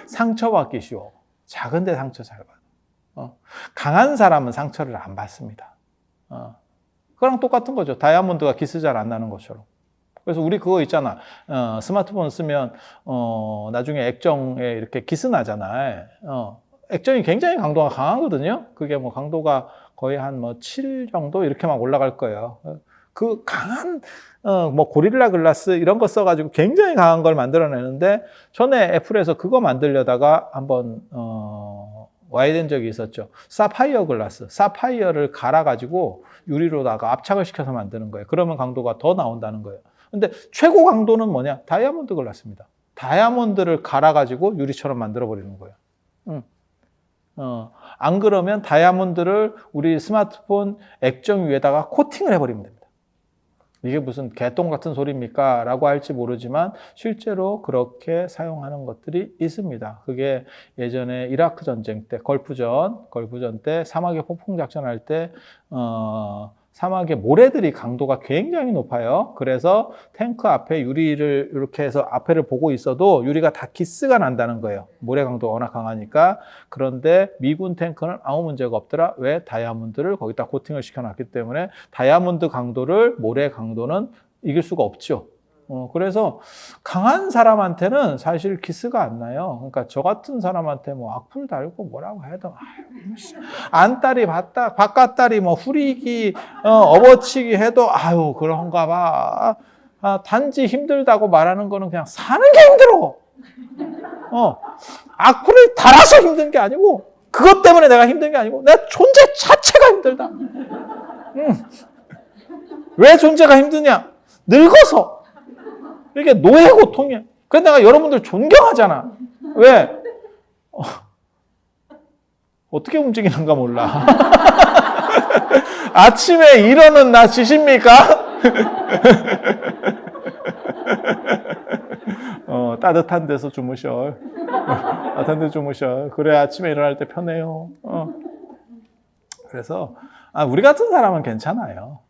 상처받기 쉬워. 작은데 상처 잘 받아. 강한 사람은 상처를 안 받습니다. 그거랑 똑같은 거죠. 다이아몬드가 기스 잘 안 나는 것처럼. 그래서 우리 그거 있잖아. 스마트폰 쓰면 나중에 액정에 이렇게 기스 나잖아요. 액정이 굉장히 강도가 강하거든요. 그게 뭐 강도가 거의 한 7 정도 이렇게 막 올라갈 거예요. 그 강한 뭐 고릴라 글라스 이런 거 써가지고 굉장히 강한 걸 만들어내는데 전에 애플에서 그거 만들려다가 한번 와야 된 적이 있었죠. 사파이어 글라스, 사파이어를 갈아가지고 유리로다가 압착을 시켜서 만드는 거예요. 그러면 강도가 더 나온다는 거예요. 근데 최고 강도는 뭐냐? 다이아몬드 글라스입니다. 다이아몬드를 갈아가지고 유리처럼 만들어버리는 거예요. 안 그러면 다이아몬드를 우리 스마트폰 액정 위에다가 코팅을 해버리면 됩니다. 이게 무슨 개똥 같은 소리입니까? 라고 할지 모르지만 실제로 그렇게 사용하는 것들이 있습니다. 그게 예전에 이라크 전쟁 때, 걸프전 때 사막에 폭풍 작전할 때 사막의 모래들이 강도가 굉장히 높아요. 그래서 탱크 앞에 유리를 이렇게 해서 앞에를 보고 있어도 유리가 다 기스가 난다는 거예요. 모래 강도가 워낙 강하니까. 그런데 미군 탱크는 아무 문제가 없더라. 왜? 다이아몬드를 거기다 코팅을 시켜놨기 때문에 다이아몬드 강도를 모래 강도는 이길 수가 없죠. 그래서 강한 사람한테는 사실 기스가 안 나요. 그러니까 저 같은 사람한테 뭐 악플 달고 뭐라고 해도 안달이 바깥다리 뭐 후리기 업어치기 해도 그런가 봐. 단지 힘들다고 말하는 거는 그냥 사는 게 힘들어. 악플을 달아서 힘든 게 아니고 그것 때문에 내가 힘든 게 아니고 내 존재 자체가 힘들다. 왜 존재가 힘드냐? 늙어서. 이게 노예 고통이야. 그래서 내가 여러분들 존경하잖아. 왜? 어떻게 움직이는가 몰라. 아침에 일어는 나 지십니까? 따뜻한 데서 주무셔. 따뜻한 데 주무셔. 그래 아침에 일어날 때 편해요. 그래서 우리 같은 사람은 괜찮아요.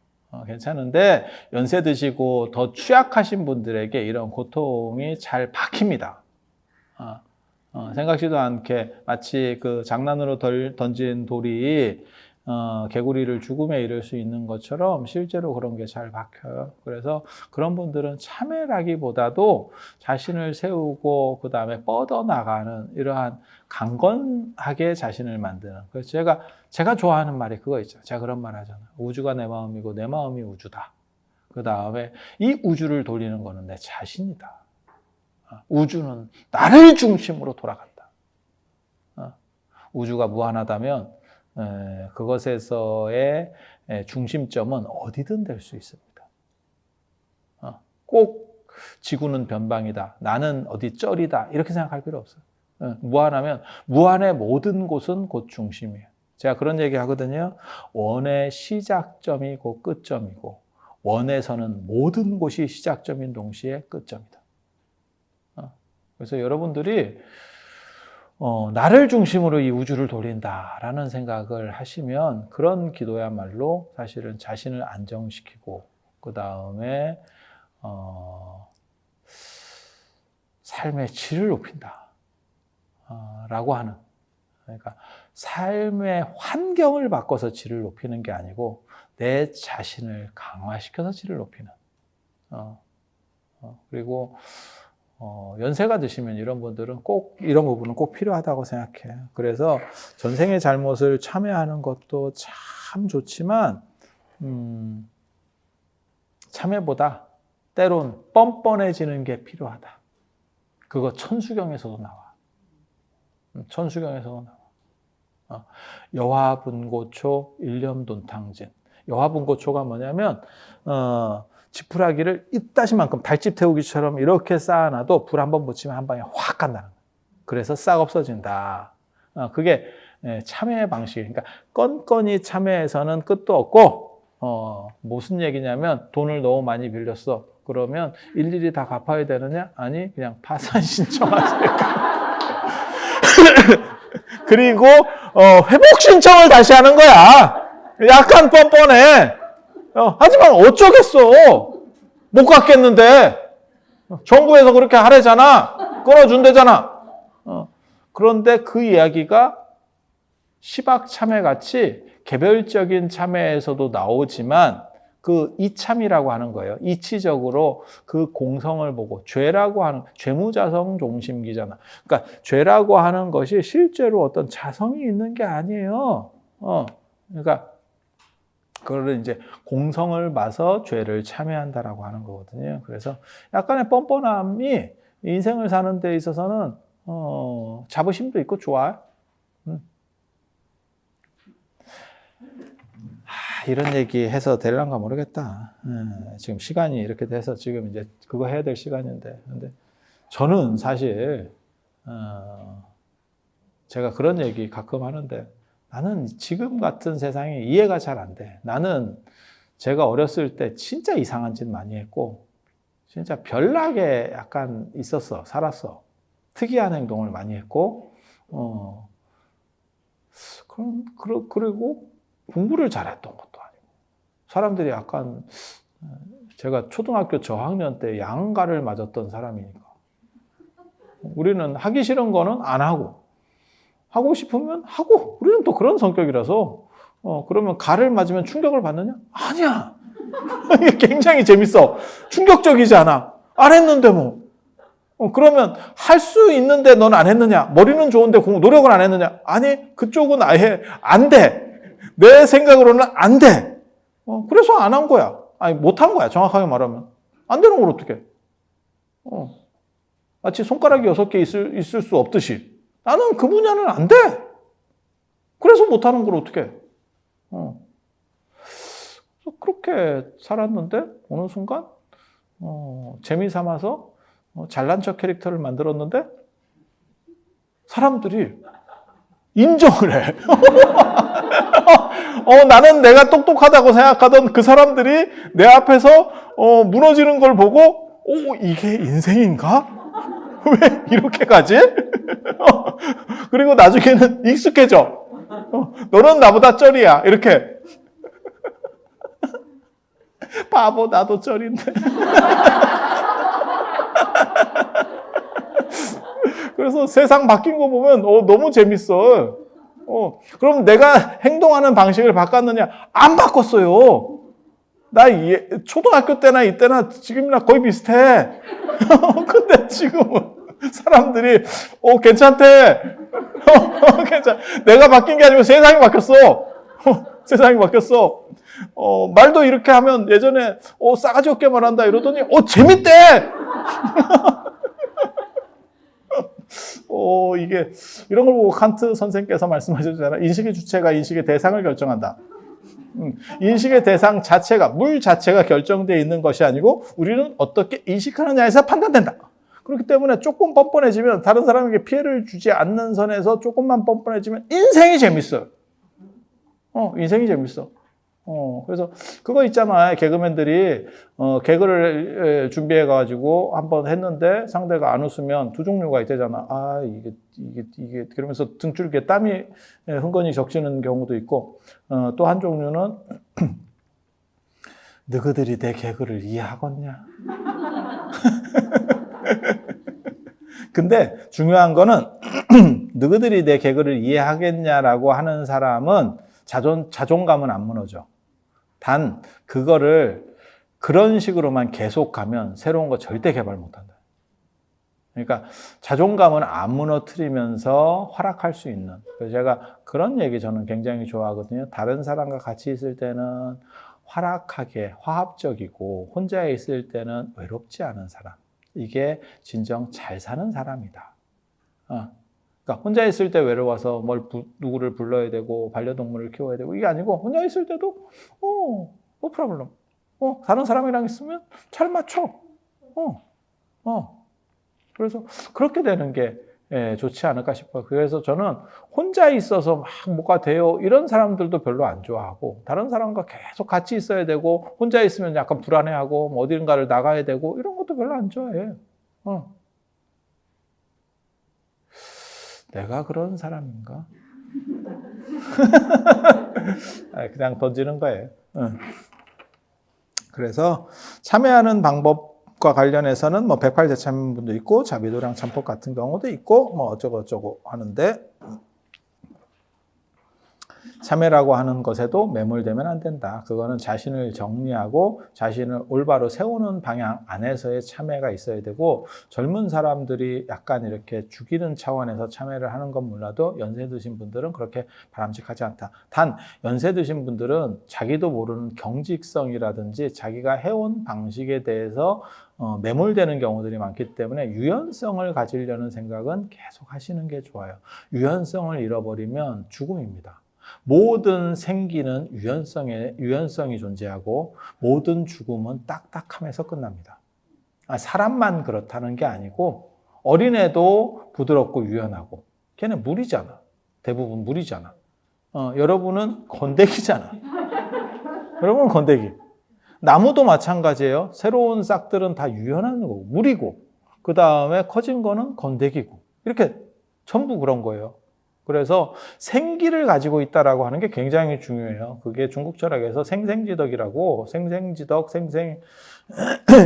괜찮은데 연세 드시고 더 취약하신 분들에게 이런 고통이 잘 박힙니다. 생각지도 않게 마치 그 장난으로 던진 돌이 개구리를 죽음에 이를 수 있는 것처럼 실제로 그런 게 잘 박혀요. 그래서 그런 분들은 참회라기보다도 자신을 세우고 그 다음에 뻗어나가는 이러한 강건하게 자신을 만드는. 그래서 제가 좋아하는 말이 그거 있죠. 제가 그런 말 하잖아요. 우주가 내 마음이고 내 마음이 우주다. 그 다음에 이 우주를 돌리는 거는 내 자신이다. 우주는 나를 중심으로 돌아간다. 우주가 무한하다면 그것에서의 중심점은 어디든 될 수 있습니다. 꼭 지구는 변방이다. 나는 어디 쩔이다. 이렇게 생각할 필요 없어요. 무한하면 무한의 모든 곳은 곧 중심이에요. 제가 그런 얘기 하거든요. 원의 시작점이 곧 끝점이고 원에서는 모든 곳이 시작점인 동시에 끝점이다. 그래서 여러분들이 나를 중심으로 이 우주를 돌린다라는 생각을 하시면 그런 기도야말로 사실은 자신을 안정시키고 그 다음에 삶의 질을 높인다 라고 하는, 그러니까 삶의 환경을 바꿔서 질을 높이는 게 아니고 내 자신을 강화시켜서 질을 높이는. 그리고 연세가 드시면 이런 분들은 꼭 이런 부분은 꼭 필요하다고 생각해요. 그래서 전생의 잘못을 참회하는 것도 참 좋지만 참회보다 때론 뻔뻔해지는 게 필요하다. 그거 천수경에서도 나와. 천수경에서도 나와. 여화분고초 일념돈탕진. 여화분고초가 뭐냐면 지푸라기를 이따시만큼 달집 태우기처럼 이렇게 쌓아놔도 불 한번 붙이면 한 방에 확 간다는 거예요. 그래서 싹 없어진다. 그게 참회의 방식이에요. 그러니까 건건이 참회에서는 끝도 없고 무슨 얘기냐면 돈을 너무 많이 빌렸어. 그러면 일일이 다 갚아야 되느냐? 아니, 그냥 파산 신청하세요. 그리고 회복 신청을 다시 하는 거야. 약간 뻔뻔해. 하지만 어쩌겠어. 못 갚겠는데. 정부에서 그렇게 하래잖아. 끊어준대잖아. 그런데 그 이야기가 시박참회같이 개별적인 참회에서도 나오지만 그 이참이라고 하는 거예요. 이치적으로 그 공성을 보고 죄라고 하는, 죄무자성 종심기잖아. 그러니까 죄라고 하는 것이 실제로 어떤 자성이 있는 게 아니에요. 그러니까 그거를 이제 공성을 봐서 죄를 참회한다라고 하는 거거든요. 그래서 약간의 뻔뻔함이 인생을 사는 데 있어서는 자부심도 있고 좋아요. 이런 얘기 해서 될란가 모르겠다. 지금 시간이 이렇게 돼서 지금 이제 그거 해야 될 시간인데. 근데 저는 사실 제가 그런 얘기 가끔 하는데 나는 지금 같은 세상이 이해가 잘 안 돼. 나는 제가 어렸을 때 진짜 이상한 짓 많이 했고 진짜 별나게 약간 있었어. 살았어. 특이한 행동을 많이 했고 그리고 공부를 잘했던 것도 아니고 사람들이 약간 제가 초등학교 저학년 때 양가를 맞았던 사람이니까 우리는 하기 싫은 거는 안 하고 하고 싶으면 하고 우리는 또 그런 성격이라서 그러면 가를 맞으면 충격을 받느냐? 아니야. 이게 굉장히 재밌어. 충격적이지 않아. 안 했는데 뭐. 그러면 할 수 있는데 넌 안 했느냐? 머리는 좋은데 노력을 안 했느냐? 아니, 그쪽은 아예 안 돼. 내 생각으로는 안 돼. 그래서 안 한 거야. 아니, 못 한 거야. 정확하게 말하면. 안 되는 걸 어떡해. 마치 손가락이 6개 있을 수 없듯이. 나는 그 분야는 안 돼. 그래서 못 하는 걸 어떡해. 그렇게 살았는데, 어느 순간, 재미 삼아서 잘난 척 캐릭터를 만들었는데, 사람들이 인정을 해. 나는 내가 똑똑하다고 생각하던 그 사람들이 내 앞에서 무너지는 걸 보고, 이게 인생인가? 왜 이렇게 가지? 그리고 나중에는 익숙해져. 너는 나보다 쩔이야. 이렇게. 바보, 나도 쩔인데. 그래서 세상 바뀐 거 보면 너무 재밌어. 그럼 내가 행동하는 방식을 바꿨느냐? 안 바꿨어요. 나 초등학교 때나 이때나 지금이나 거의 비슷해. 근데 지금은 사람들이 괜찮대. 괜찮. 내가 바뀐 게 아니고 세상이 바뀌었어. 세상이 바뀌었어. 말도 이렇게 하면 예전에 싸가지 없게 말한다 이러더니 재밌대. 이게 이런 걸 보고 칸트 선생께서 말씀하셨잖아요. 인식의 주체가 인식의 대상을 결정한다. 인식의 대상 자체가, 물 자체가 결정되어 있는 것이 아니고 우리는 어떻게 인식하느냐에서 판단된다. 그렇기 때문에 조금 뻔뻔해지면, 다른 사람에게 피해를 주지 않는 선에서 조금만 뻔뻔해지면 인생이 재밌어요. 인생이 재밌어. 그래서 그거 있잖아요. 개그맨들이 개그를 준비해가지고 한번 했는데 상대가 안 웃으면 두 종류가 있대잖아. 이게 그러면서 등줄기에 땀이 흥건히 적시는 경우도 있고, 또 한 종류는 너희들이 내 개그를 이해하겠냐? 근데 중요한 거는 너희들이 내 개그를 이해하겠냐라고 하는 사람은 자존감은 안 무너져. 단 그거를 그런 식으로만 계속 가면 새로운 거 절대 개발 못한다. 그러니까 자존감은 안 무너뜨리면서 활약할 수 있는. 그래서 제가 그런 얘기 저는 굉장히 좋아하거든요. 다른 사람과 같이 있을 때는 활약하게 화합적이고 혼자 있을 때는 외롭지 않은 사람. 이게 진정 잘 사는 사람이다. 그러니까 혼자 있을 때 외로워서 누구를 불러야 되고 반려동물을 키워야 되고 이게 아니고, 혼자 있을 때도 no problem. 다른 사람이랑 있으면 잘 맞춰. 그래서 그렇게 되는 게 좋지 않을까 싶어요. 그래서 저는 혼자 있어서 막 뭐가 돼요 이런 사람들도 별로 안 좋아하고, 다른 사람과 계속 같이 있어야 되고 혼자 있으면 약간 불안해하고 어딘가를 나가야 되고 이런 것도 별로 안 좋아해. 내가 그런 사람인가? 그냥 던지는 거예요. 그래서 참여하는 방법과 관련해서는 108 재참여분도 있고 자비도량 참법 같은 경우도 있고 어쩌고저쩌고 하는데, 참여라고 하는 것에도 매몰되면 안 된다. 그거는 자신을 정리하고 자신을 올바로 세우는 방향 안에서의 참여가 있어야 되고, 젊은 사람들이 약간 이렇게 죽이는 차원에서 참여를 하는 건 몰라도 연세 드신 분들은 그렇게 바람직하지 않다. 단 연세 드신 분들은 자기도 모르는 경직성이라든지 자기가 해온 방식에 대해서 매몰되는 경우들이 많기 때문에 유연성을 가지려는 생각은 계속 하시는 게 좋아요. 유연성을 잃어버리면 죽음입니다. 모든 생기는 유연성이 존재하고 모든 죽음은 딱딱함에서 끝납니다. 사람만 그렇다는 게 아니고 어린애도 부드럽고 유연하고, 걔는 물이잖아. 대부분 물이잖아. 여러분은 건더기잖아. 여러분은 건더기. 나무도 마찬가지예요. 새로운 싹들은 다 유연한 거고 물이고, 그 다음에 커진 거는 건더기고, 이렇게 전부 그런 거예요. 그래서 생기를 가지고 있다라고 하는 게 굉장히 중요해요. 그게 중국 철학에서 생생지덕이라고, 생생지덕,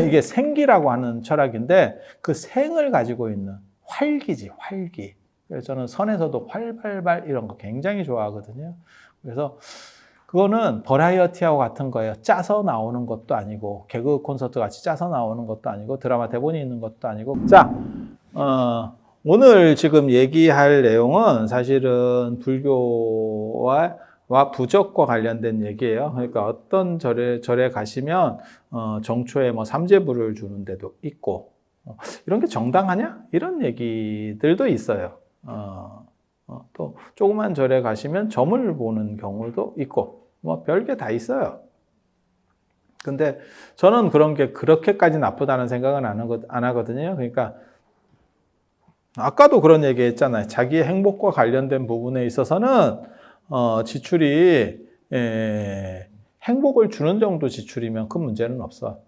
이게 생기라고 하는 철학인데, 그 생을 가지고 있는 활기지, 활기. 그래서 저는 선에서도 활발발 이런 거 굉장히 좋아하거든요. 그래서 그거는 버라이어티하고 같은 거예요. 짜서 나오는 것도 아니고, 개그 콘서트 같이 짜서 나오는 것도 아니고, 드라마 대본이 있는 것도 아니고. 자, 오늘 지금 얘기할 내용은 사실은 불교와 부적과 관련된 얘기예요. 그러니까 어떤 절에 가시면 정초에 삼재부를 주는 데도 있고, 이런 게 정당하냐? 이런 얘기들도 있어요. 또 조그만 절에 가시면 점을 보는 경우도 있고, 별게 다 있어요. 근데 저는 그런 게 그렇게까지 나쁘다는 생각은 안 하거든요. 그러니까 아까도 그런 얘기 했잖아요. 자기의 행복과 관련된 부분에 있어서는 지출이 행복을 주는 정도 지출이면 큰 문제는 없어.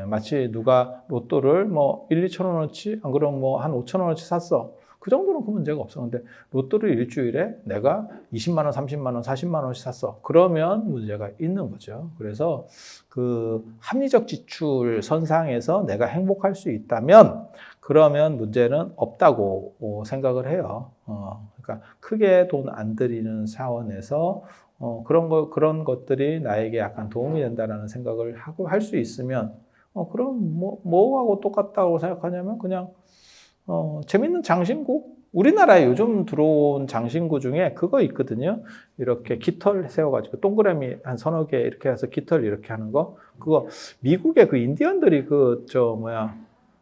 마치 누가 로또를 뭐 1, 2천 원어치, 안 그러면 뭐 한 5천 원어치 샀어. 그 정도는 그 문제가 없어. 근데 로또를 일주일에 내가 20만 원, 30만 원, 40만 원씩 샀어. 그러면 문제가 있는 거죠. 그래서 그 합리적 지출 선상에서 내가 행복할 수 있다면 그러면 문제는 없다고 생각을 해요. 그러니까 크게 돈 안 들이는 차원에서 그런 것들이 나에게 약간 도움이 된다라는 생각을 하고 할 수 있으면 그럼 뭐하고 똑같다고 생각하냐면 그냥 재밌는 장신구? 우리나라에 요즘 들어온 장신구 중에 그거 있거든요. 이렇게 깃털 세워가지고 동그라미 한 서너 개 이렇게 해서 깃털 이렇게 하는 거. 그거 미국의 그 인디언들이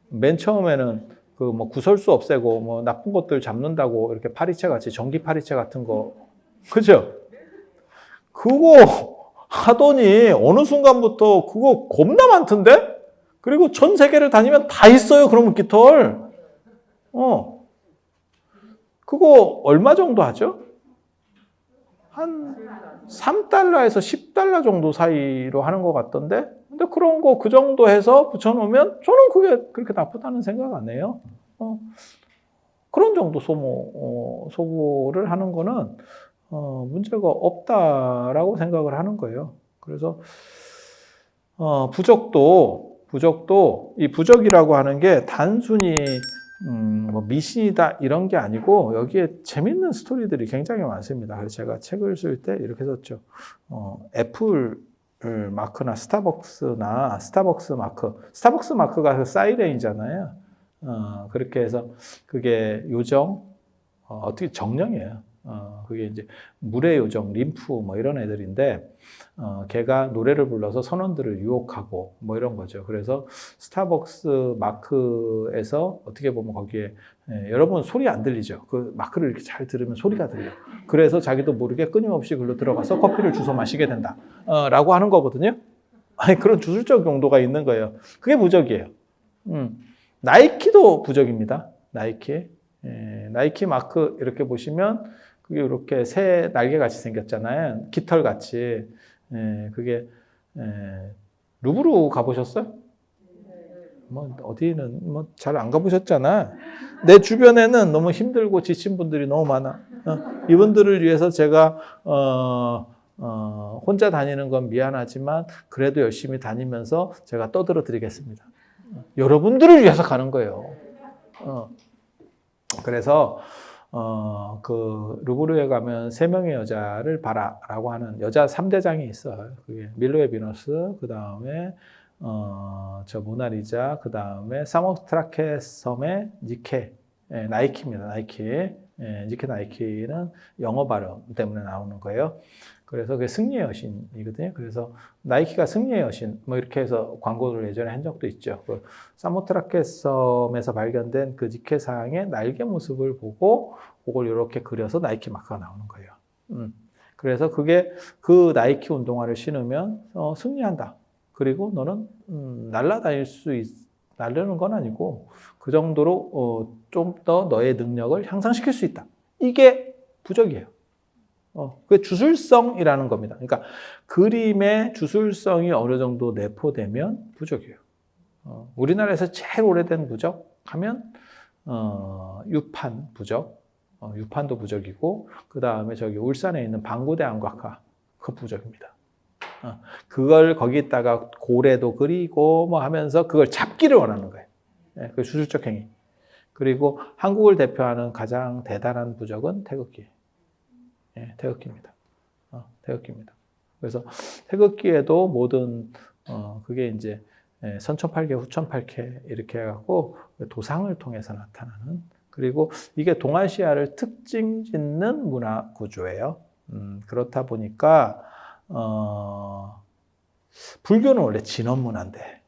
맨 처음에는 그 뭐 구설수 없애고 뭐 나쁜 것들 잡는다고 이렇게 파리채 같이 전기 파리채 같은 거. 그죠? 그거 하더니 어느 순간부터 그거 겁나 많던데? 그리고 전 세계를 다니면 다 있어요. 그러면 깃털. 그거 얼마 정도 하죠? 한 3달러에서 10달러 정도 사이로 하는 것 같던데? 근데 그런 거 그 정도 해서 붙여놓으면 저는 그게 그렇게 나쁘다는 생각 안 해요. 그런 정도 소모를 하는 거는 문제가 없다라고 생각을 하는 거예요. 그래서 부적도 이 부적이라고 하는 게 단순히 뭐 미신이다 이런 게 아니고 여기에 재밌는 스토리들이 굉장히 많습니다. 그래서 제가 책을 쓸 때 이렇게 썼죠. 애플 마크나 스타벅스 마크가 그 사이렌이잖아요. 그렇게 해서 그게 요정, 어떻게 정령이에요. 그게 이제 물의 요정, 림프 뭐 이런 애들인데 걔가 노래를 불러서 선원들을 유혹하고 뭐 이런 거죠. 그래서 스타벅스 마크에서 어떻게 보면 거기에 여러분 소리 안 들리죠? 그 마크를 이렇게 잘 들으면 소리가 들려. 그래서 자기도 모르게 끊임없이 글로 들어가서 커피를 주워 마시게 된다. 라고 하는 거거든요. 아니 그런 주술적 용도가 있는 거예요. 그게 부적이에요. 나이키도 부적입니다. 나이키 마크 이렇게 보시면 그게 이렇게 새 날개 같이 생겼잖아요. 깃털 같이. 그게 루브르 가보셨어요? 뭐 어디는 뭐 잘 안 가보셨잖아. 내 주변에는 너무 힘들고 지친 분들이 너무 많아. 이분들을 위해서 제가 혼자 다니는 건 미안하지만 그래도 열심히 다니면서 제가 떠들어 드리겠습니다. 여러분들을 위해서 가는 거예요. 그래서 그 루브르에 가면 3명의 여자를 봐라라고 하는 여자 3대장이 있어요. 그게 밀로의 비너스, 그 다음에 저 모나리자, 그 다음에 사모트라케 섬의 니케, 나이키입니다. 나이키. 니케 나이키는 영어 발음 때문에 나오는 거예요. 그래서 그게 승리의 여신이거든요. 그래서 나이키가 승리의 여신, 뭐 이렇게 해서 광고를 예전에 한 적도 있죠. 그 사모트라케 섬에서 발견된 그 니케상의 날개 모습을 보고 그걸 이렇게 그려서 나이키 마크가 나오는 거예요. 그래서 그게 그 나이키 운동화를 신으면 승리한다. 그리고 너는 날르는 건 아니고 그 정도로 좀 더 너의 능력을 향상시킬 수 있다. 이게 부적이에요. 그게 주술성이라는 겁니다. 그러니까 그림의 주술성이 어느 정도 내포되면 부적이에요. 우리나라에서 제일 오래된 부적 하면 유판 부적, 유판도 부적이고 그 다음에 저기 울산에 있는 방구대 안곽화 그 부적입니다. 그걸 거기다가 고래도 그리고 뭐 하면서 그걸 잡기를 원하는 거예요. 그 주술적 행위. 그리고 한국을 대표하는 가장 대단한 부적은 태극기. 태극기입니다. 태극기입니다. 그래서 태극기에도 모든 그게 이제 선천팔계, 후천팔계 이렇게 해갖고 도상을 통해서 나타나는 그리고 이게 동아시아를 특징 짓는 문화 구조예요. 그렇다 보니까 불교는 원래 진원 문화인데,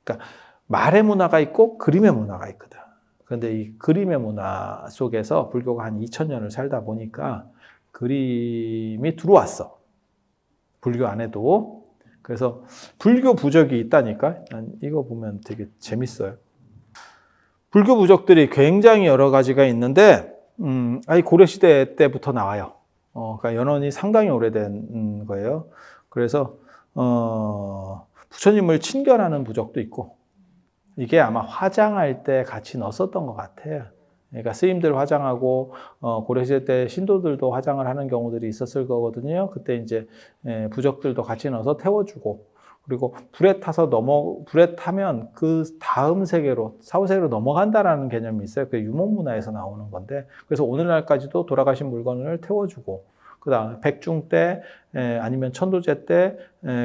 그러니까 말의 문화가 있고 그림의 문화가 있거든. 그런데 이 그림의 문화 속에서 불교가 한 2000년을 살다 보니까 그림이 들어왔어. 불교 안에도. 그래서 불교 부적이 있다니까. 이거 보면 되게 재밌어요. 불교 부적들이 굉장히 여러 가지가 있는데, 고려시대 때부터 나와요. 그러니까 연원이 상당히 오래된 거예요. 그래서 부처님을 친견하는 부적도 있고, 이게 아마 화장할 때 같이 넣었었던 것 같아요. 그러니까 스님들 화장하고 고려시대 때 신도들도 화장을 하는 경우들이 있었을 거거든요. 그때 이제 부적들도 같이 넣어서 태워주고, 그리고 불에 타면 그 다음 세계로, 사후세계로 넘어간다라는 개념이 있어요. 그 유목문화에서 나오는 건데, 그래서 오늘날까지도 돌아가신 물건을 태워주고, 그 다음에 백중 때 아니면 천도제 때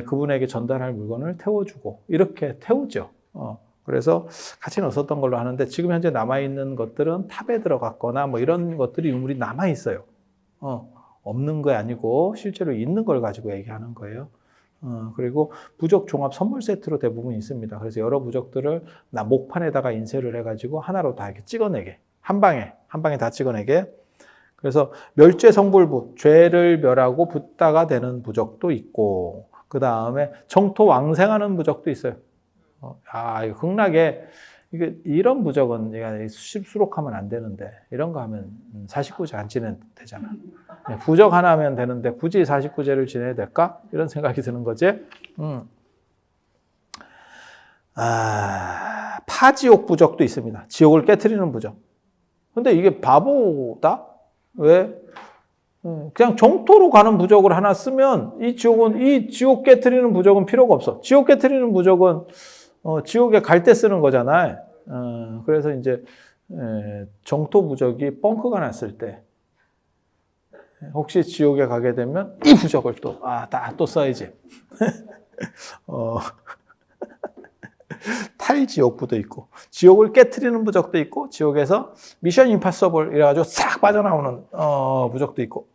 그분에게 전달할 물건을 태워주고, 이렇게 태우죠. 그래서 같이 넣었던 걸로 하는데, 지금 현재 남아있는 것들은 탑에 들어갔거나 뭐 이런 것들이 유물이 남아있어요. 없는 거 아니고 실제로 있는 걸 가지고 얘기하는 거예요. 그리고 부적 종합 선물 세트로 대부분 있습니다. 그래서 여러 부적들을 목판에다가 인쇄를 해가지고 하나로 다 이렇게 찍어내게. 한 방에 다 찍어내게. 그래서 멸죄 성불부, 죄를 멸하고 붓다가 되는 부적도 있고, 그 다음에 정토 왕생하는 부적도 있어요. 이거 흥나게, 이런 부적은 수록하면 안 되는데, 이런 거 하면 49제 안 지내도 되잖아. 부적 하나 하면 되는데, 굳이 49제를 지내야 될까? 이런 생각이 드는 거지. 파지옥 부적도 있습니다. 지옥을 깨트리는 부적. 근데 이게 바보다? 왜? 그냥 정토로 가는 부적을 하나 쓰면, 이 지옥 깨트리는 부적은 필요가 없어. 지옥 깨트리는 부적은 지옥에 갈 때 쓰는 거잖아요. 그래서 이제 정토 부적이 뻥크가 났을 때, 혹시 지옥에 가게 되면 이 부적을 또 써야지. 탈지옥부도 있고, 지옥을 깨트리는 부적도 있고, 지옥에서 미션 임파서블 이래가지고 싹 빠져나오는 부적도 있고.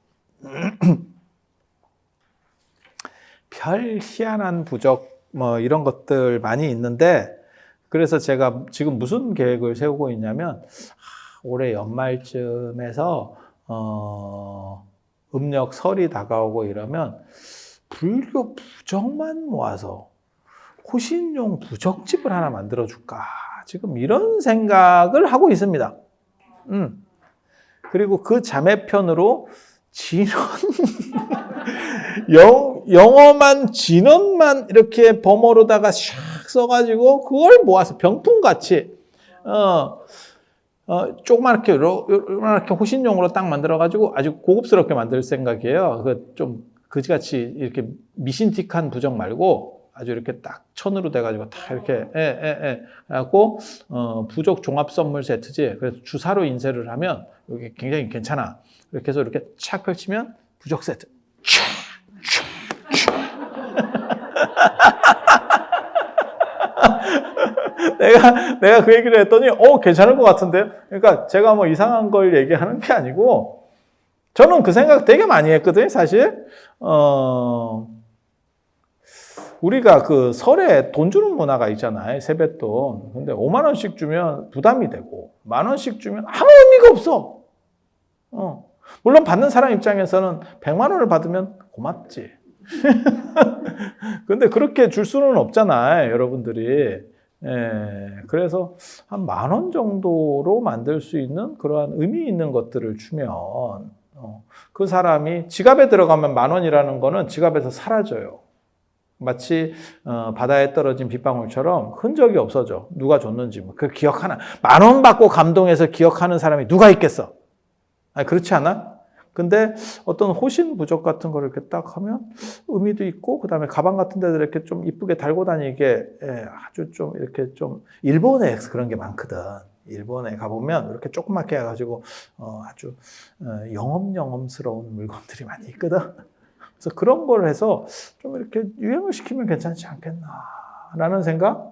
별 희한한 부적 뭐 이런 것들 많이 있는데, 그래서 제가 지금 무슨 계획을 세우고 있냐면, 올해 연말쯤에서 음력 설이 다가오고 이러면 불교 부적만 모아서 호신용 부적집을 하나 만들어줄까, 지금 이런 생각을 하고 있습니다. 그리고 그 자매편으로 진원, 영어만, 진원만 이렇게 범어로다가 샥 써가지고 그걸 모아서 병풍같이, 조그맣게, 요렇게 호신용으로 딱 만들어가지고 아주 고급스럽게 만들 생각이에요. 좀 그지같이 이렇게 미신틱한 부적 말고, 아주 이렇게 딱 천으로 돼가지고 다 이렇게 해갖고 부적 종합 선물 세트지. 그래서 주사로 인쇄를 하면 이게 굉장히 괜찮아. 이렇게 해서 이렇게 착 펼치면 부적 세트. 내가 그 얘기를 했더니 괜찮을 것 같은데. 그러니까 제가 뭐 이상한 걸 얘기하는 게 아니고, 저는 그 생각 되게 많이 했거든요, 사실. 우리가 그 설에 돈 주는 문화가 있잖아요. 세뱃돈. 근데 5만 원씩 주면 부담이 되고, 만 원씩 주면 아무 의미가 없어. 물론 받는 사람 입장에서는 100만 원을 받으면 고맙지. 근데 그렇게 줄 수는 없잖아요, 여러분들이. 그래서 한 10,000 원 정도로 만들 수 있는 그러한 의미 있는 것들을 주면, 그 사람이 지갑에 들어가면 10,000 원이라는 거는 지갑에서 사라져요. 마치 바다에 떨어진 빗방울처럼 흔적이 없어져. 누가 줬는지 그 기억하나. 10,000 원 받고 감동해서 기억하는 사람이 누가 있겠어? 그렇지 않아? 근데 어떤 호신 부적 같은 거를 이렇게 딱 하면 의미도 있고, 그 다음에 가방 같은 데들 이렇게 좀 이쁘게 달고 다니게 아주 좀 이렇게 좀, 일본에 그런 게 많거든. 일본에 가보면 이렇게 조그맣게 해가지고 아주 영험스러운 물건들이 많이 있거든. 그래서 그런 걸 해서 좀 이렇게 유행을 시키면 괜찮지 않겠나라는 생각을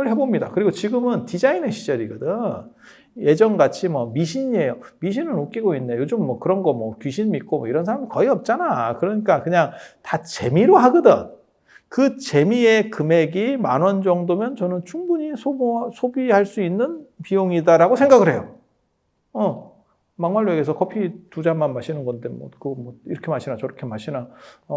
해봅니다. 그리고 지금은 디자인의 시절이거든. 예전같이 뭐 미신이에요. 미신은 웃기고 있네. 요즘 뭐 그런 거 뭐 귀신 믿고 뭐 이런 사람 거의 없잖아. 그러니까 그냥 다 재미로 하거든. 그 재미의 금액이 10,000원 정도면 저는 충분히 소비할 수 있는 비용이다라고 생각을 해요. 막말로 얘기해서 커피 2잔만 마시는 건데 그거 이렇게 마시나 저렇게 마시나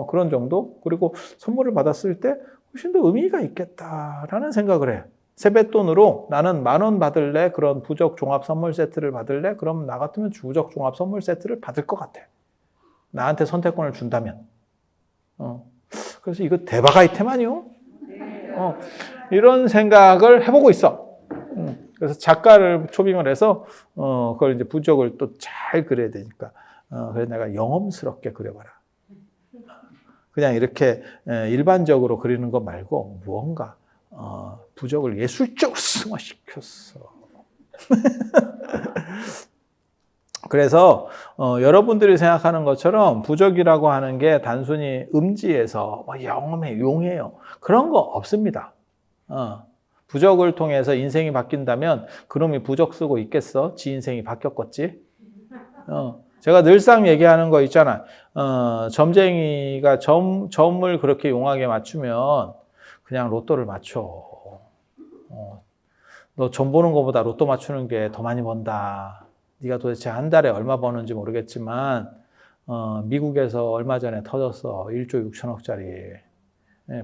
그런 정도. 그리고 선물을 받았을 때 훨씬 더 의미가 있겠다라는 생각을 해요. 세뱃돈으로 나는 10,000원 받을래? 그런 부적 종합 선물 세트를 받을래? 그럼 나 같으면 부적 종합 선물 세트를 받을 것 같아. 나한테 선택권을 준다면. 그래서 이거 대박 아이템 아니요? 이런 생각을 해보고 있어. 그래서 작가를 초빙을 해서 그걸 이제 부적을 또 잘 그려야 되니까 그래서 내가 영험스럽게 그려봐라. 그냥 이렇게 일반적으로 그리는 거 말고 무언가 부적을 예술적으로 승화시켰어. 그래서 여러분들이 생각하는 것처럼 부적이라고 하는 게 단순히 음지에서 영험해, 용해요. 그런 거 없습니다. 부적을 통해서 인생이 바뀐다면 그놈이 부적 쓰고 있겠어? 지 인생이 바뀌었겠지? 제가 늘상 얘기하는 거 있잖아. 점쟁이가 점을 그렇게 용하게 맞추면 그냥 로또를 맞춰. 너 점 보는 것보다 로또 맞추는 게 더 많이 번다. 네가 도대체 한 달에 얼마 버는지 모르겠지만 미국에서 얼마 전에 터졌어. 1조 6천억짜리.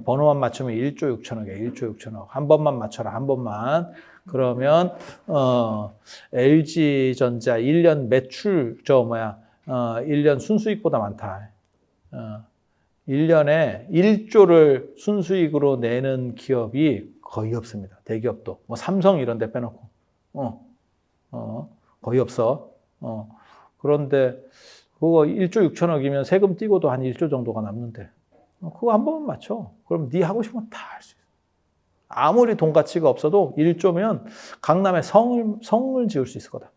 번호만 맞추면 1조 6천억이야. 1조 6천억. 한 번만 맞춰라. 한 번만. 그러면 LG전자 1년 매출 1년 순수익보다 많다. 1년에 1조를 순수익으로 내는 기업이 거의 없습니다. 대기업도. 뭐 삼성 이런 데 빼놓고. 거의 없어. 그런데 그거 1조 6천억이면 세금 떼고도 한 1조 정도가 남는데 그거 한 번만 맞춰. 그럼 네 하고 싶은 건 다 할 수 있어. 아무리 돈 가치가 없어도 1조면 강남에 성을 지을 수 있을 거다.